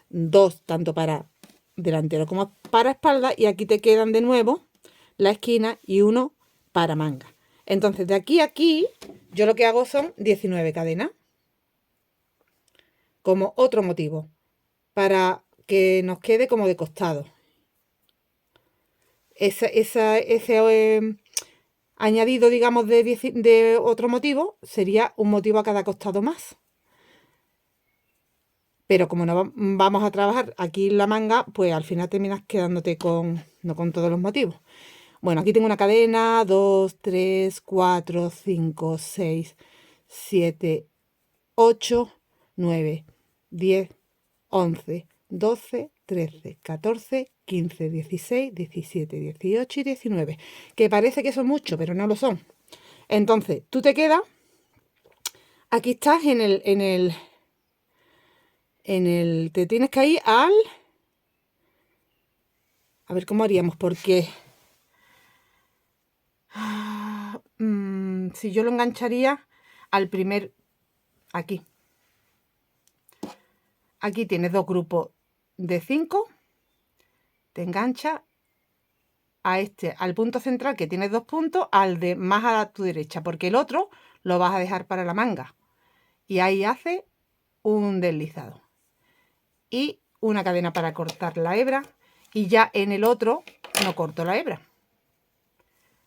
2 tanto para delantero como para espalda y aquí te quedan de nuevo la esquina y uno para manga. Entonces de aquí a aquí yo lo que hago son 19 cadenas como otro motivo para que nos quede como de costado. Ese añadido, digamos, de otro motivo sería un motivo a cada costado más. Pero como no vamos a trabajar aquí la manga, pues al final terminas quedándote no con todos los motivos. Bueno, aquí tengo una cadena, 2, 3, 4, 5, 6, 7, 8, 9, 10, 11, 12, 13, 14, 15, 16, 17, 18 y 19. Que parece que son muchos, pero no lo son. Entonces, tú te quedas, aquí estás te tienes que ir a ver cómo haríamos, porque si yo lo engancharía al primer, aquí tienes 2 grupos de 5, te engancha a al punto central que tienes 2 puntos, al de más a tu derecha, porque el otro lo vas a dejar para la manga. Y ahí hace un deslizado. Y una cadena para cortar la hebra. Y ya en el otro no corto la hebra,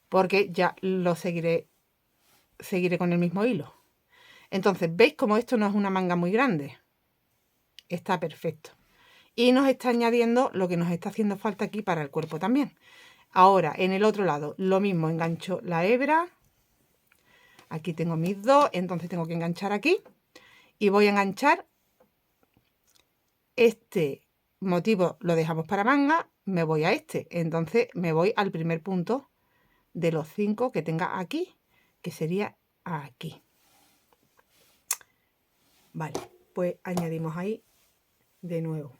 porque ya lo seguiré con el mismo hilo. Entonces, ¿veis cómo esto no es una manga muy grande? Está perfecto. Y nos está añadiendo lo que nos está haciendo falta aquí para el cuerpo también. Ahora, en el otro lado, lo mismo, engancho la hebra. Aquí tengo mis 2, entonces tengo que enganchar aquí. Y voy a enganchar este motivo, lo dejamos para manga, me voy a este. Entonces me voy al primer punto de los 5 que tenga aquí, que sería aquí. Vale, pues añadimos ahí de nuevo.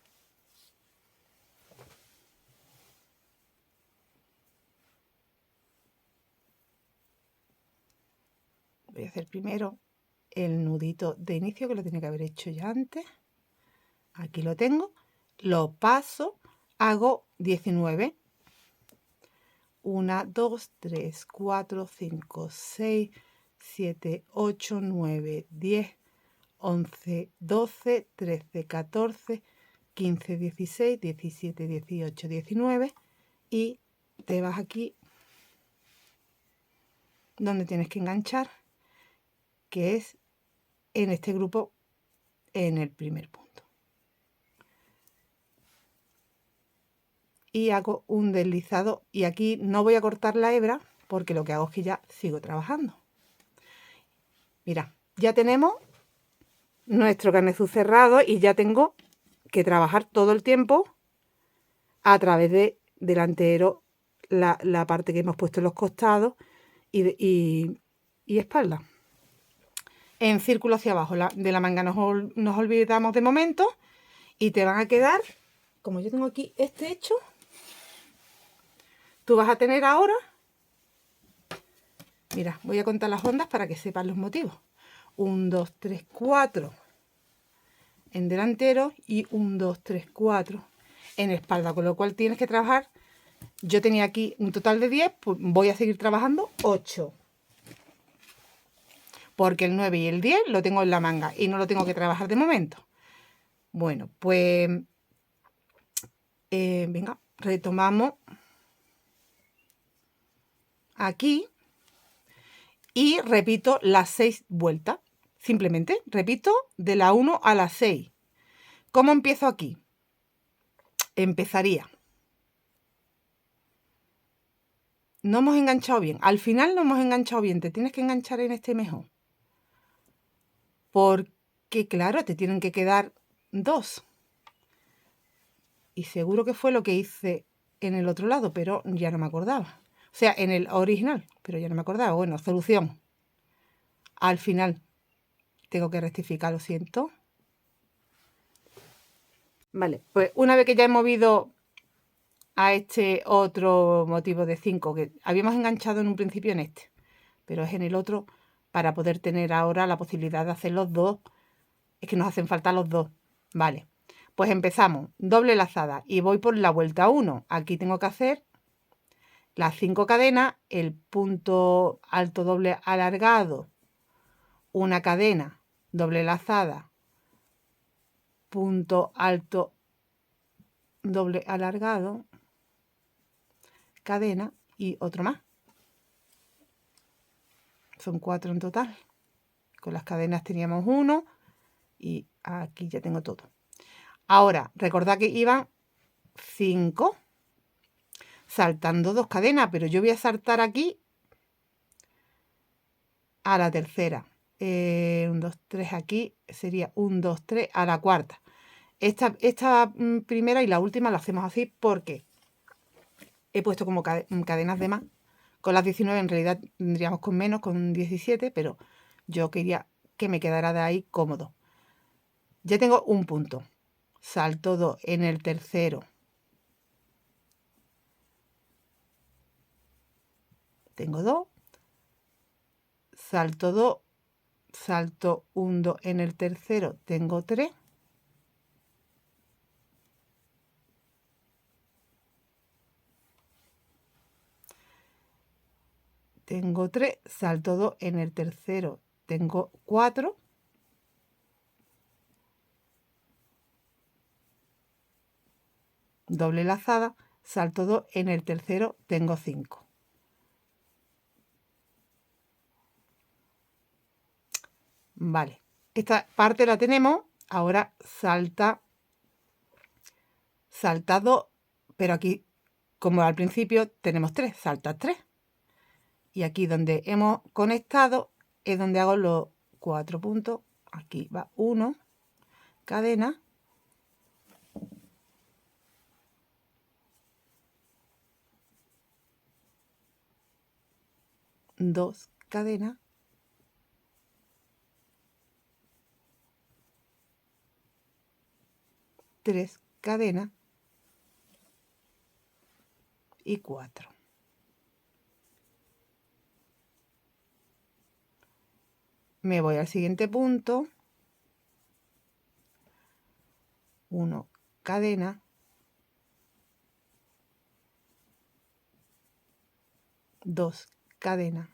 Voy a hacer primero el nudito de inicio, que lo tenía que haber hecho ya antes. Aquí lo tengo, lo paso, hago 19. 1, 2, 3, 4, 5, 6, 7, 8, 9, 10, 11, 12, 13, 14, 15, 16, 17, 18, 19 y te vas aquí donde tienes que enganchar, que es en este grupo, en el primer punto. Y hago un deslizado y aquí no voy a cortar la hebra porque lo que hago es que ya sigo trabajando. Mira, ya tenemos nuestro carnezú cerrado y ya tengo que trabajar todo el tiempo a través de delantero, la parte que hemos puesto en los costados y espalda. En círculo hacia abajo, de la manga nos olvidamos de momento y te van a quedar, como yo tengo aquí este hecho, tú vas a tener ahora, mira, voy a contar las ondas para que sepan los motivos. 1, 2, 3, 4 en delantero y 1, 2, 3, 4 en espalda, con lo cual tienes que trabajar. Yo tenía aquí un total de 10, pues voy a seguir trabajando 8. Porque el 9 y el 10 lo tengo en la manga y no lo tengo que trabajar de momento. Bueno, pues venga, retomamos aquí y repito las 6 vueltas. Simplemente repito de la 1 a la 6. ¿Cómo empiezo aquí? Empezaría. No hemos enganchado bien. Al final no hemos enganchado bien. Te tienes que enganchar en este mejor. Porque, claro, te tienen que quedar 2. Y seguro que fue lo que hice en el otro lado, pero ya no me acordaba. O sea, en el original, pero ya no me acordaba. Bueno, solución. Al final tengo que rectificar, lo siento. Vale, pues una vez que ya he movido a este otro motivo de 5, que habíamos enganchado en un principio en este, pero es en el otro para poder tener ahora la posibilidad de hacer los dos. Es que nos hacen falta los dos. Vale, pues empezamos. Doble lazada y voy por la vuelta 1. Aquí tengo que hacer las 5 cadenas, el punto alto doble alargado, una cadena, doble lazada, punto alto doble alargado, cadena y otro más. Son 4 en total. Con las cadenas teníamos 1 y aquí ya tengo todo. Ahora, recordad que iban 5 saltando 2 cadenas, pero yo voy a saltar aquí a la tercera. 1, 2, 3 aquí sería 1, 2, 3 a la cuarta. Esta primera y la última la hacemos así porque he puesto como cadenas de más. Con las 19 en realidad tendríamos con menos, con 17, pero yo quería que me quedara de ahí cómodo. Ya tengo un punto. Salto 2 en el tercero. Tengo 2. Salto 2. Salto 1, 2 en el tercero. Tengo 3. Tengo 3. Salto 2 en el tercero. Tengo 4. Doble lazada. Salto 2 en el tercero. Tengo 5. Vale, esta parte la tenemos. Ahora salta 2, pero aquí, como al principio, tenemos 3, salta 3. Y aquí donde hemos conectado es donde hago los 4 puntos. Aquí va 1, cadena. 2 cadenas. 3 cadenas y 4. Me voy al siguiente punto. 1 cadena. 2 cadenas.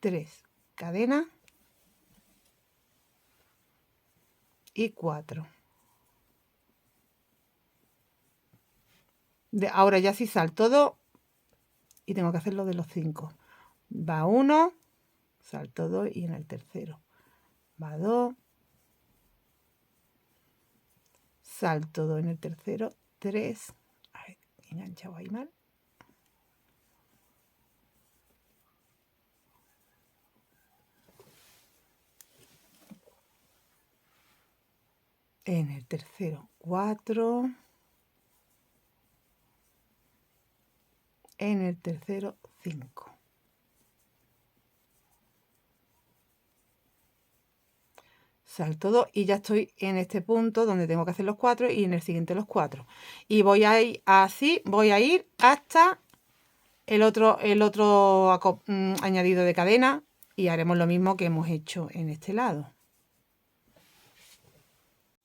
3 cadenas y 4. Ahora ya sí salto 2 y tengo que hacerlo de los 5. Va 1, salto 2 y en el tercero va 2, salto 2 en el tercero, 3. A ver, enganchado ahí mal. En el tercero 4, en el tercero 5. Salto 2 y ya estoy en este punto donde tengo que hacer los 4 y en el siguiente los 4. Y voy a ir así, voy a ir hasta el otro añadido de cadena y haremos lo mismo que hemos hecho en este lado.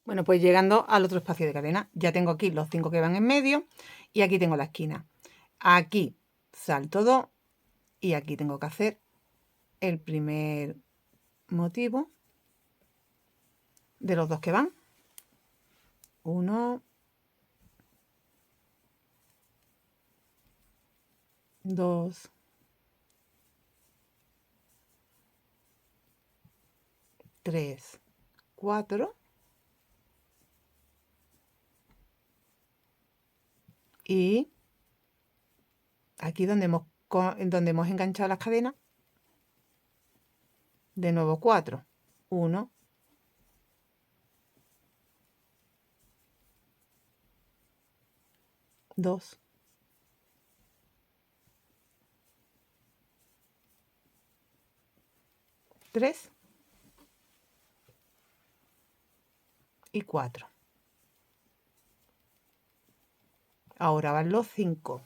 Bueno, pues llegando al otro espacio de cadena, ya tengo aquí los 5 que van en medio y aquí tengo la esquina. Aquí salto 2 y aquí tengo que hacer el primer motivo de los 2 que van. 1, 2, 3, 4 y aquí donde hemos enganchado las cadenas, de nuevo 4. 1, 2, 3 y 4. Ahora van los 5.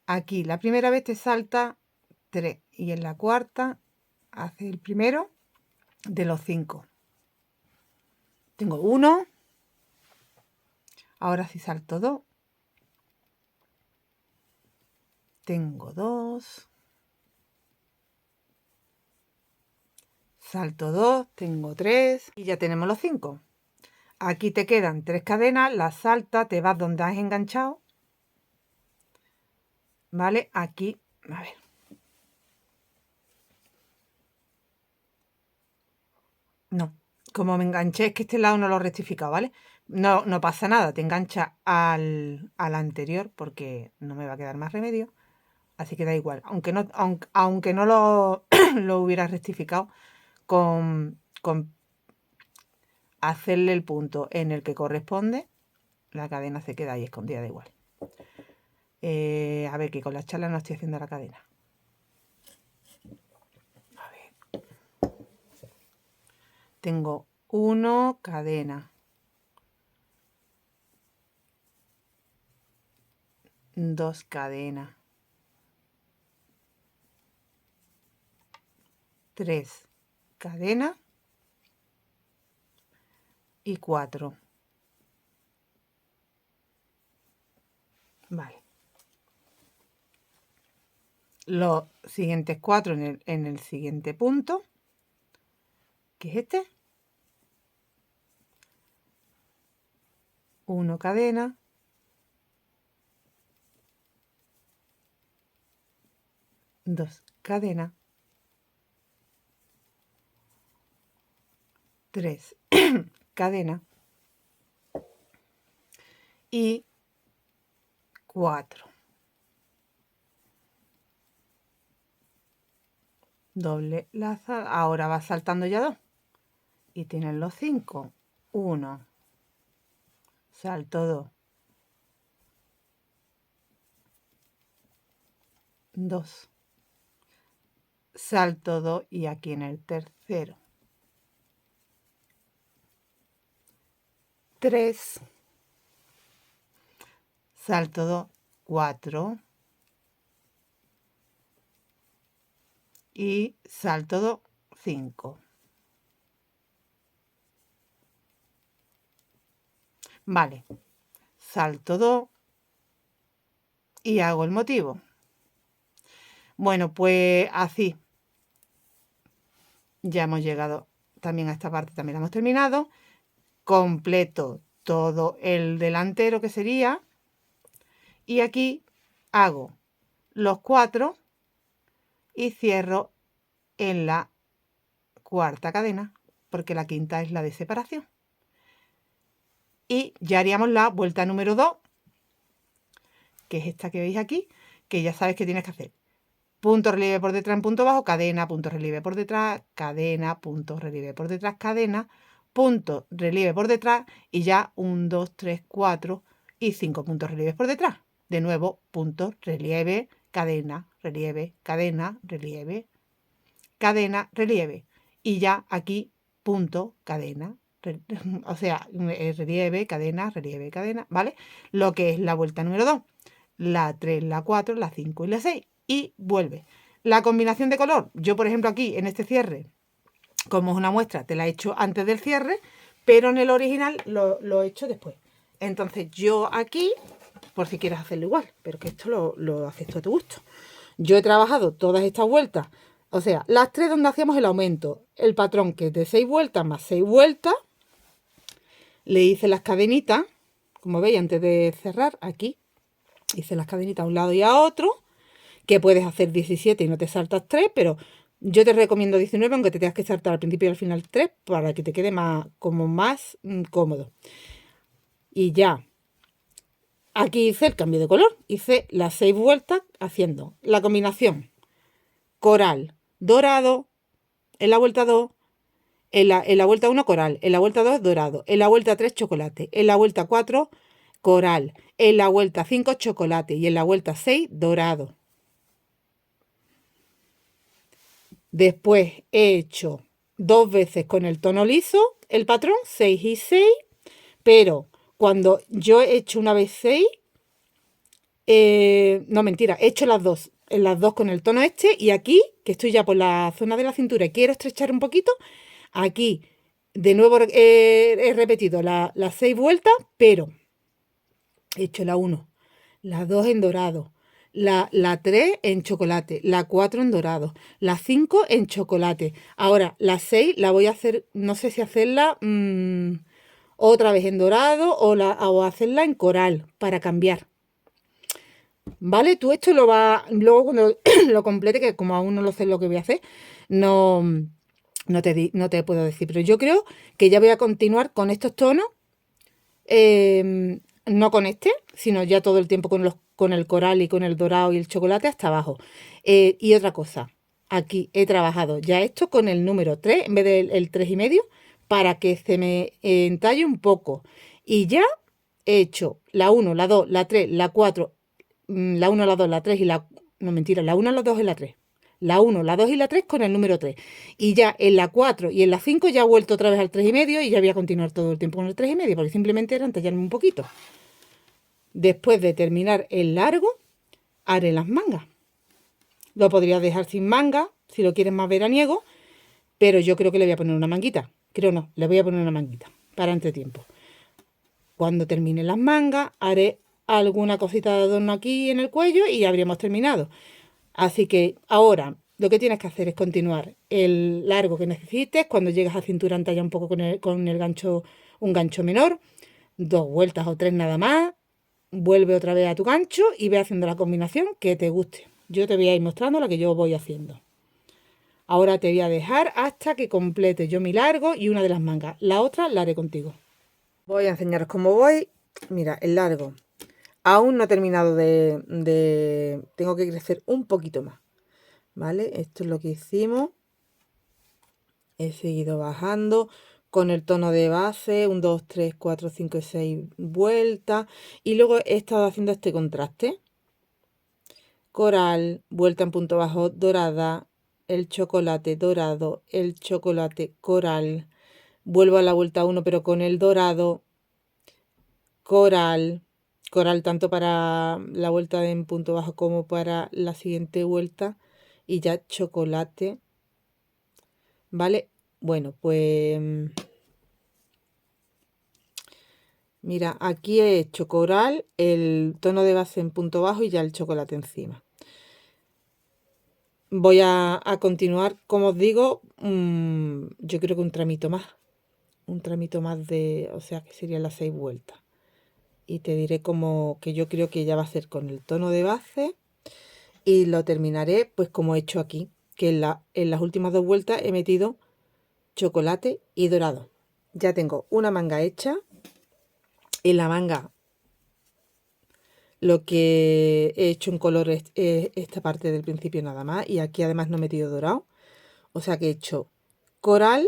Aquí la primera vez te salta 3 y en la cuarta hace el primero de los 5. Tengo 1, ahora sí salto 2, tengo 2, salto 2, tengo 3 y ya tenemos los 5. Aquí te quedan 3 cadenas, las saltas, te vas donde has enganchado, ¿vale? Aquí, a ver. No, como me enganché, es que este lado no lo he rectificado, ¿vale? No pasa nada, te engancha al anterior porque no me va a quedar más remedio. Así que da igual, aunque no lo, lo hubiera rectificado, con hacerle el punto en el que corresponde, la cadena se queda ahí escondida, da igual. A ver, que con la charla no estoy haciendo la cadena. A ver. Tengo 1 cadena, 2 cadenas, 3 cadenas y 4. Vale. Los siguientes 4 en el siguiente punto, que es este. 1 cadena, 2 cadenas, 3 cadenas y 4. Doble laza, ahora va saltando ya 2 y tienes los 5. 1, salto 2, 2, salto 2 y aquí en el tercero 3, salto 2, 4 y salto 2, 5. Vale, salto 2 y hago el motivo. Bueno, pues así ya hemos llegado también a esta parte, también la hemos terminado. Completo todo el delantero que sería. Y aquí hago los 4 y cierro en la cuarta cadena, porque la quinta es la de separación. Y ya haríamos la vuelta número 2, que es esta que veis aquí, que ya sabes que tienes que hacer. Punto relieve por detrás en punto bajo, cadena, punto relieve por detrás, cadena, punto relieve por detrás, cadena, punto relieve por detrás y ya 1, 2, 3, 4 y 5 puntos relieves por detrás. De nuevo, punto relieve, cadena, relieve, cadena, relieve, cadena, relieve. Y ya aquí, punto, cadena, o sea, relieve, cadena, ¿vale? Lo que es la vuelta número 2, la 3, la 4, la 5 y la 6. Y vuelve. La combinación de color, yo por ejemplo aquí en este cierre, como es una muestra, te la he hecho antes del cierre, pero en el original lo he hecho después. Entonces yo aquí, por si quieres hacerlo igual, pero que esto lo haces tú a tu gusto. Yo he trabajado todas estas vueltas, o sea, las 3 donde hacíamos el aumento, el patrón que es de 6 vueltas más 6 vueltas, le hice las cadenitas, como veis antes de cerrar, aquí, hice las cadenitas a un lado y a otro, que puedes hacer 17 y no te saltas 3, pero yo te recomiendo 19, aunque te tengas que saltar al principio y al final 3, para que te quede más, como más cómodo. Y ya, aquí hice el cambio de color, hice las 6 vueltas haciendo la combinación coral, dorado, en la vuelta 2, en la vuelta 1 coral, en la vuelta 2 dorado, en la vuelta 3 chocolate, en la vuelta 4 coral, en la vuelta 5 chocolate y en la vuelta 6 dorado. Después he hecho 2 veces con el tono liso el patrón 6 y 6, pero cuando yo he hecho una vez 6, no mentira, he hecho las dos, en las dos con el tono este, y aquí, que estoy ya por la zona de la cintura y quiero estrechar un poquito, aquí de nuevo he repetido las 6 vueltas, pero he hecho la 1, la 2 en dorado, la 3 en chocolate, la 4 en dorado, la 5 en chocolate. Ahora, la 6 la voy a hacer, no sé si hacerla otra vez en dorado o hacerla en coral para cambiar. ¿Vale? Tú esto lo vas, luego cuando lo complete, que como aún no lo sé lo que voy a hacer, no, no te puedo decir, pero yo creo que ya voy a continuar con estos tonos, no con este, sino ya todo el tiempo con el coral y con el dorado y el chocolate hasta abajo. Y otra cosa, aquí he trabajado ya esto con el número 3 en vez del 3,5 para que se me entalle un poco. Y ya he hecho la 1, la 2, la 3, la 4, la 1, la 2, la 3 y la... No, mentira, la 1, la 2 y la 3. La 1, la 2 y la 3 con el número 3. Y ya en la 4 y en la 5 ya he vuelto otra vez al 3,5 y ya voy a continuar todo el tiempo con el 3,5 porque simplemente era entallarme un poquito. Después de terminar el largo, haré las mangas. Lo podría dejar sin manga si lo quieres más veraniego, pero yo creo que le voy a poner una manguita. Creo no, le voy a poner una manguita para entretiempo. Cuando termine las mangas, haré alguna cosita de adorno aquí en el cuello y ya habríamos terminado. Así que ahora lo que tienes que hacer es continuar el largo que necesites. Cuando llegas a cintura, entalla un poco con el gancho, un gancho menor, 2 vueltas o 3 nada más. Vuelve otra vez a tu gancho y ve haciendo la combinación que te guste. Yo te voy a ir mostrando la que yo voy haciendo. Ahora te voy a dejar hasta que complete yo mi largo y una de las mangas. La otra la haré contigo. Voy a enseñaros cómo voy. Mira, el largo. Aún no he terminado Tengo que crecer un poquito más. ¿Vale? Esto es lo que hicimos. He seguido bajando con el tono de base, 1, 2, 3, 4, 5 y 6 vueltas. Y luego he estado haciendo este contraste. Coral, vuelta en punto bajo, dorada, el chocolate dorado, el chocolate coral. Vuelvo a la vuelta 1, pero con el dorado, coral, coral tanto para la vuelta en punto bajo como para la siguiente vuelta. Y ya chocolate. ¿Vale? Bueno, pues mira, aquí he hecho coral, el tono de base en punto bajo y ya el chocolate encima. voy a continuar, como os digo, yo creo que un tramito más. Un tramito más de, o sea, que serían las 6 vueltas. Y te diré como que yo creo que ya va a ser con el tono de base. Y lo terminaré pues como he hecho aquí, que en las últimas 2 vueltas he metido chocolate y dorado. Ya tengo una manga hecha. En la manga lo que he hecho en color es esta parte del principio nada más. Y aquí además no he metido dorado. O sea que he hecho coral,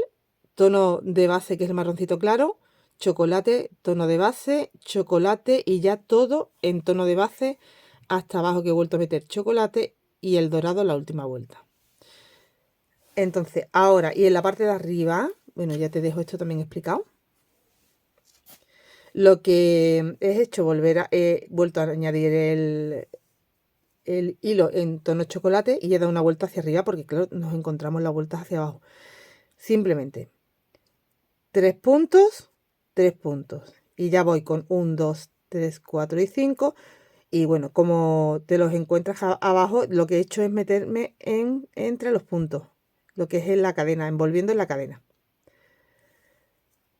tono de base que es el marroncito claro, chocolate, tono de base, chocolate y ya todo en tono de base hasta abajo que he vuelto a meter chocolate y el dorado en la última vuelta. Entonces, ahora y en la parte de arriba, bueno, ya te dejo esto también explicado. Lo que he hecho, he vuelto a añadir el hilo en tono chocolate y he dado una vuelta hacia arriba porque, claro, nos encontramos las vueltas hacia abajo. Simplemente 3 puntos, 3 puntos. Y ya voy con 1, 2, 3, 4 y 5. Y bueno, como te los encuentras abajo, lo que he hecho es meterme entre los puntos. Lo que es en la cadena, envolviendo en la cadena.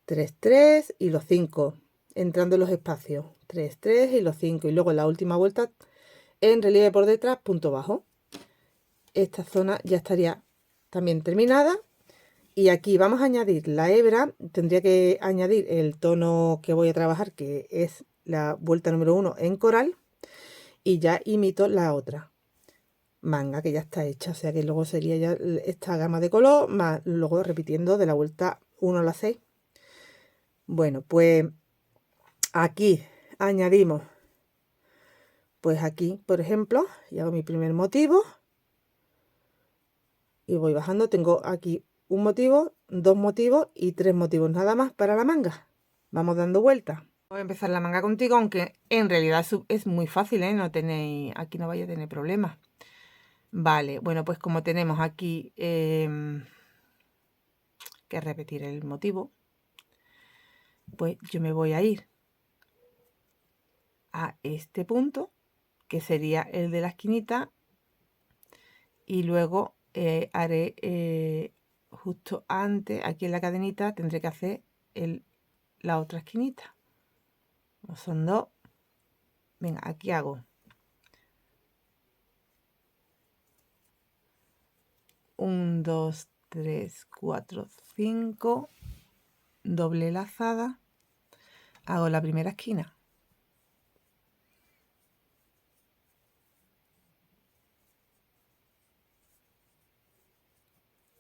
3, 3 y los 5. Entrando en los espacios. 3, 3 y los 5. Y luego en la última vuelta, en relieve por detrás, punto bajo. Esta zona ya estaría también terminada. Y aquí vamos a añadir la hebra. Tendría que añadir el tono que voy a trabajar, que es la vuelta número 1 en coral. Y ya imito la otra manga que ya está hecha. O sea que luego sería ya esta gama de color, más luego repitiendo de la vuelta 1 a la 6. Bueno, pues aquí añadimos, pues aquí, por ejemplo, y hago mi primer motivo. Y voy bajando. Tengo aquí un motivo, 2 motivos y 3 motivos nada más para la manga. Vamos dando vueltas. Voy a empezar la manga contigo, aunque en realidad es muy fácil, ¿eh? No tenéis, aquí no vais a tener problemas. Vale, bueno, pues como tenemos aquí que repetir el motivo, pues yo me voy a ir a este punto, que sería el de la esquinita, y luego haré justo antes, aquí en la cadenita, tendré que hacer la otra esquinita. Son 2. Venga, aquí hago 1, 2, 3, 4, 5, doble lazada, hago la primera esquina,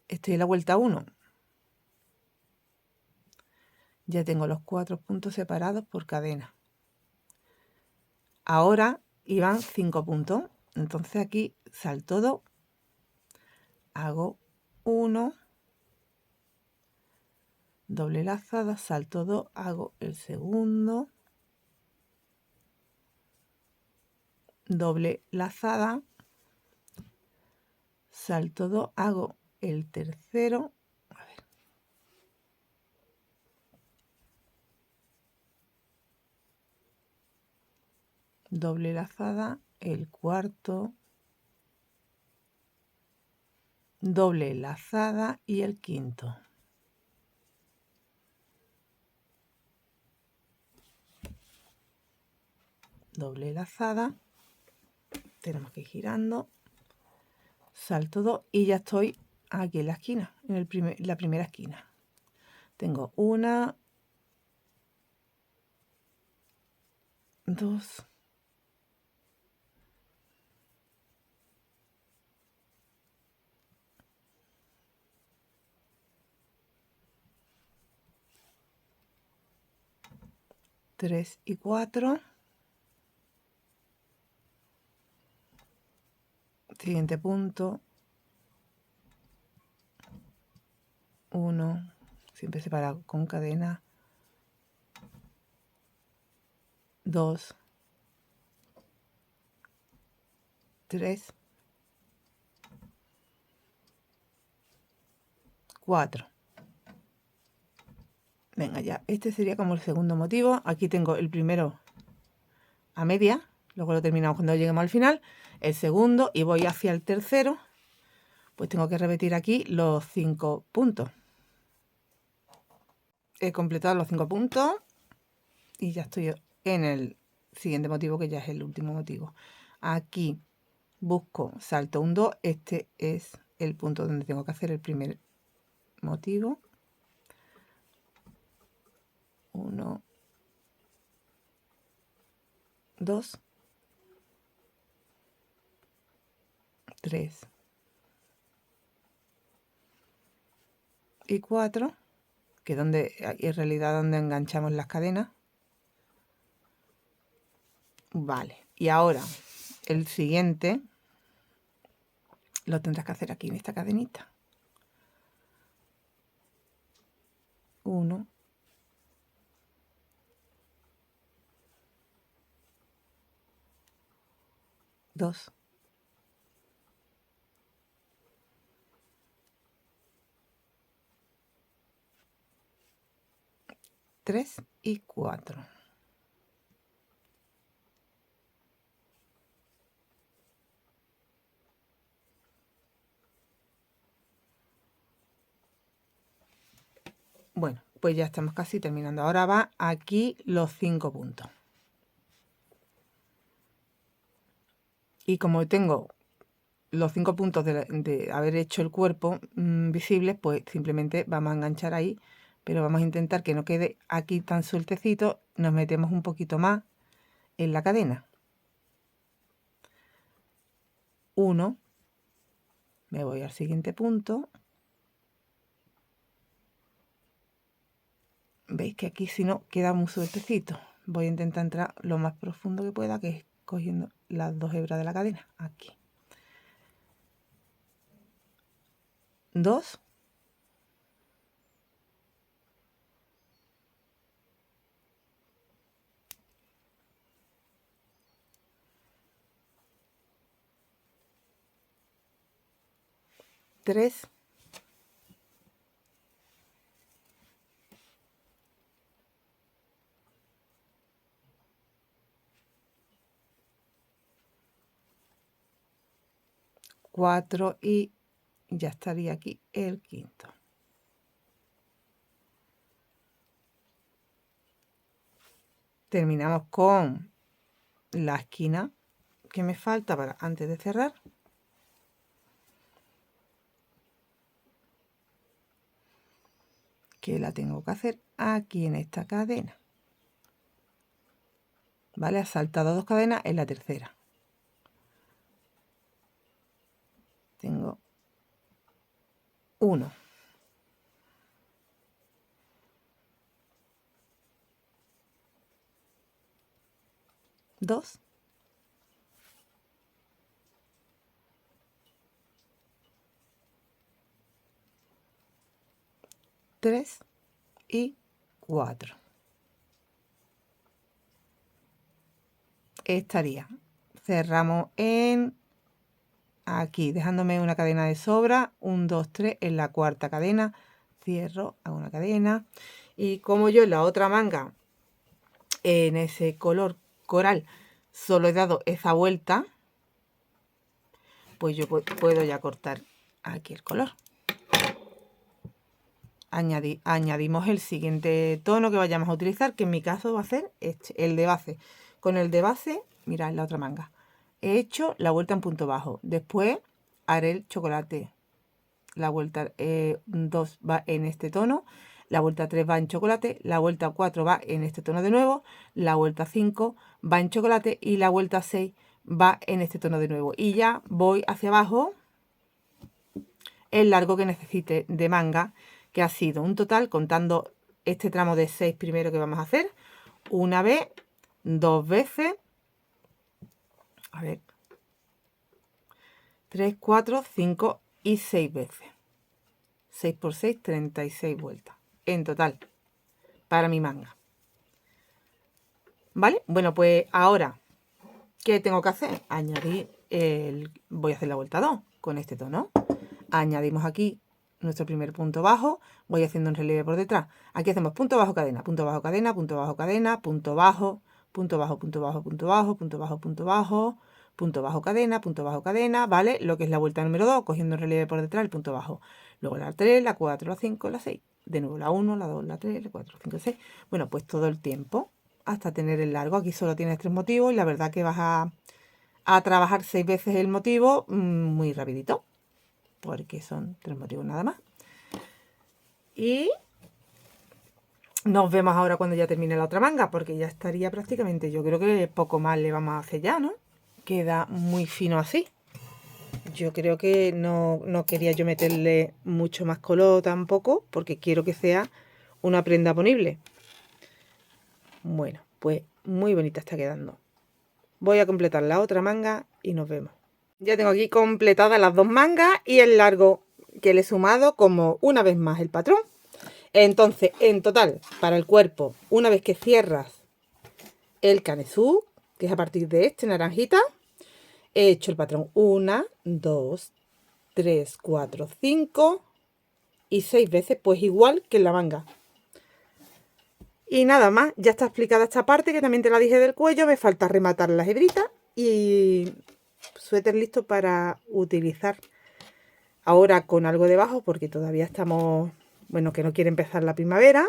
estoy en la vuelta 1, ya tengo los 4 puntos separados por cadena. Ahora iban 5 puntos, entonces aquí salto 2, hago 1, doble lazada, salto 2, hago el segundo, doble lazada, salto 2, hago el tercero, a ver, doble lazada, el cuarto, doble lazada y el quinto. Doble lazada, tenemos que ir girando, salto 2 y ya estoy aquí en la esquina, en la primera esquina. Tengo 1, 2, 3 y 4. Siguiente punto. 1, siempre separado con cadena. 2, 3, 4. Venga, ya, este sería como el segundo motivo. Aquí tengo el primero a media, luego lo terminamos cuando lleguemos al final, el segundo y voy hacia el tercero, pues tengo que repetir aquí los 5 puntos. He completado los 5 puntos y ya estoy en el siguiente motivo, que ya es el último motivo. Aquí busco salto un 2, este es el punto donde tengo que hacer el primer motivo. 1, 2, 3 y 4, que es donde en realidad donde enganchamos las cadenas. Vale, y ahora el siguiente lo tendrás que hacer aquí en esta cadenita. 1, 2, 3 y 4. Bueno, pues ya estamos casi terminando. Ahora va aquí los 5 puntos. Y como tengo los 5 puntos de haber hecho el cuerpo visibles, pues simplemente vamos a enganchar ahí, pero vamos a intentar que no quede aquí tan sueltecito. Nos metemos un poquito más en la cadena. 1, me voy al siguiente punto. Veis que aquí si no queda muy sueltecito. Voy a intentar entrar lo más profundo que pueda, que es cogiendo las 2 hebras de la cadena. Aquí. 2. 3. 4 y ya estaría aquí el quinto. Terminamos con la esquina que me falta para antes de cerrar. Que la tengo que hacer aquí en esta cadena. ¿Vale? Ha saltado 2 cadenas en la tercera. Tengo 1. 2. 3 y 4. Estaría. Cerramos en aquí, dejándome una cadena de sobra. 1, 2, 3 en la cuarta cadena. Cierro, hago una cadena. Y como yo en la otra manga, en ese color coral, solo he dado esa vuelta, pues yo puedo ya cortar aquí el color. Añadimos el siguiente tono que vayamos a utilizar, que en mi caso va a ser este, el de base. Con el de base, mirad en la otra manga, he hecho la vuelta en punto bajo. Después haré el chocolate. La vuelta 2 va en este tono, la vuelta 3 va en chocolate, la vuelta 4 va en este tono de nuevo, la vuelta 5 va en chocolate y la vuelta 6 va en este tono de nuevo. Y ya voy hacia abajo el largo que necesite de manga, que ha sido un total, contando este tramo de 6 primero que vamos a hacer, una vez, 2 veces, a ver, 3, 4, 5 y 6 veces. 6 por 6, 36 vueltas en total para mi manga. ¿Vale? Bueno, pues ahora, ¿qué tengo que hacer? Añadir voy a hacer la vuelta 2 con este tono. Añadimos aquí nuestro primer punto bajo, voy haciendo un relieve por detrás. Aquí hacemos punto bajo, cadena, punto bajo, cadena, punto bajo, cadena, punto bajo, punto bajo, punto bajo, punto bajo, punto bajo, punto bajo, punto bajo cadena, ¿vale? Lo que es la vuelta número 2, cogiendo el relieve por detrás, el punto bajo. Luego la 3, la 4, la 5, la 6. De nuevo la 1, la 2, la 3, la 4, la 5, la 6. Bueno, pues todo el tiempo hasta tener el largo. Aquí solo tienes 3 motivos y la verdad que vas a trabajar 6 veces el motivo muy rapidito, porque son 3 motivos nada más. Y nos vemos ahora cuando ya termine la otra manga, porque ya estaría prácticamente, yo creo que poco más le vamos a hacer ya, ¿no? Queda muy fino así. Yo creo que no quería yo meterle mucho más color tampoco, porque quiero que sea una prenda ponible. Bueno, pues muy bonita está quedando. Voy a completar la otra manga y nos vemos. Ya tengo aquí completadas las 2 mangas y el largo que le he sumado como una vez más el patrón. Entonces, en total, para el cuerpo, una vez que cierras el canesú, que es a partir de este naranjita, he hecho el patrón 1, 2, 3, 4, 5 y 6 veces, pues igual que en la manga. Y nada más, ya está explicada esta parte, que también te la dije del cuello. Me falta rematar las hebritas y suéter listo para utilizar ahora con algo debajo, porque todavía estamos, bueno, que no quiere empezar la primavera.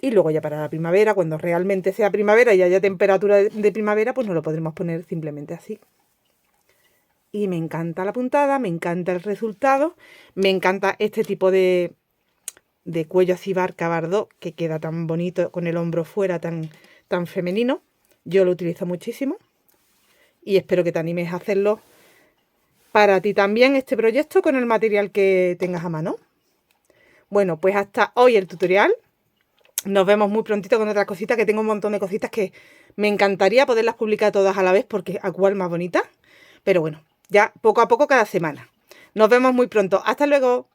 Y luego ya para la primavera, cuando realmente sea primavera y haya temperatura de primavera, pues nos lo podremos poner simplemente así. Y me encanta la puntada, me encanta el resultado, me encanta este tipo de cuello así barca bardó, que queda tan bonito con el hombro fuera, tan femenino. Yo lo utilizo muchísimo y espero que te animes a hacerlo para ti también, este proyecto, con el material que tengas a mano. Bueno, pues hasta hoy el tutorial. Nos vemos muy prontito con otras cositas, que tengo un montón de cositas que me encantaría poderlas publicar todas a la vez, porque a cuál más bonita. Pero bueno, ya poco a poco cada semana. Nos vemos muy pronto. Hasta luego.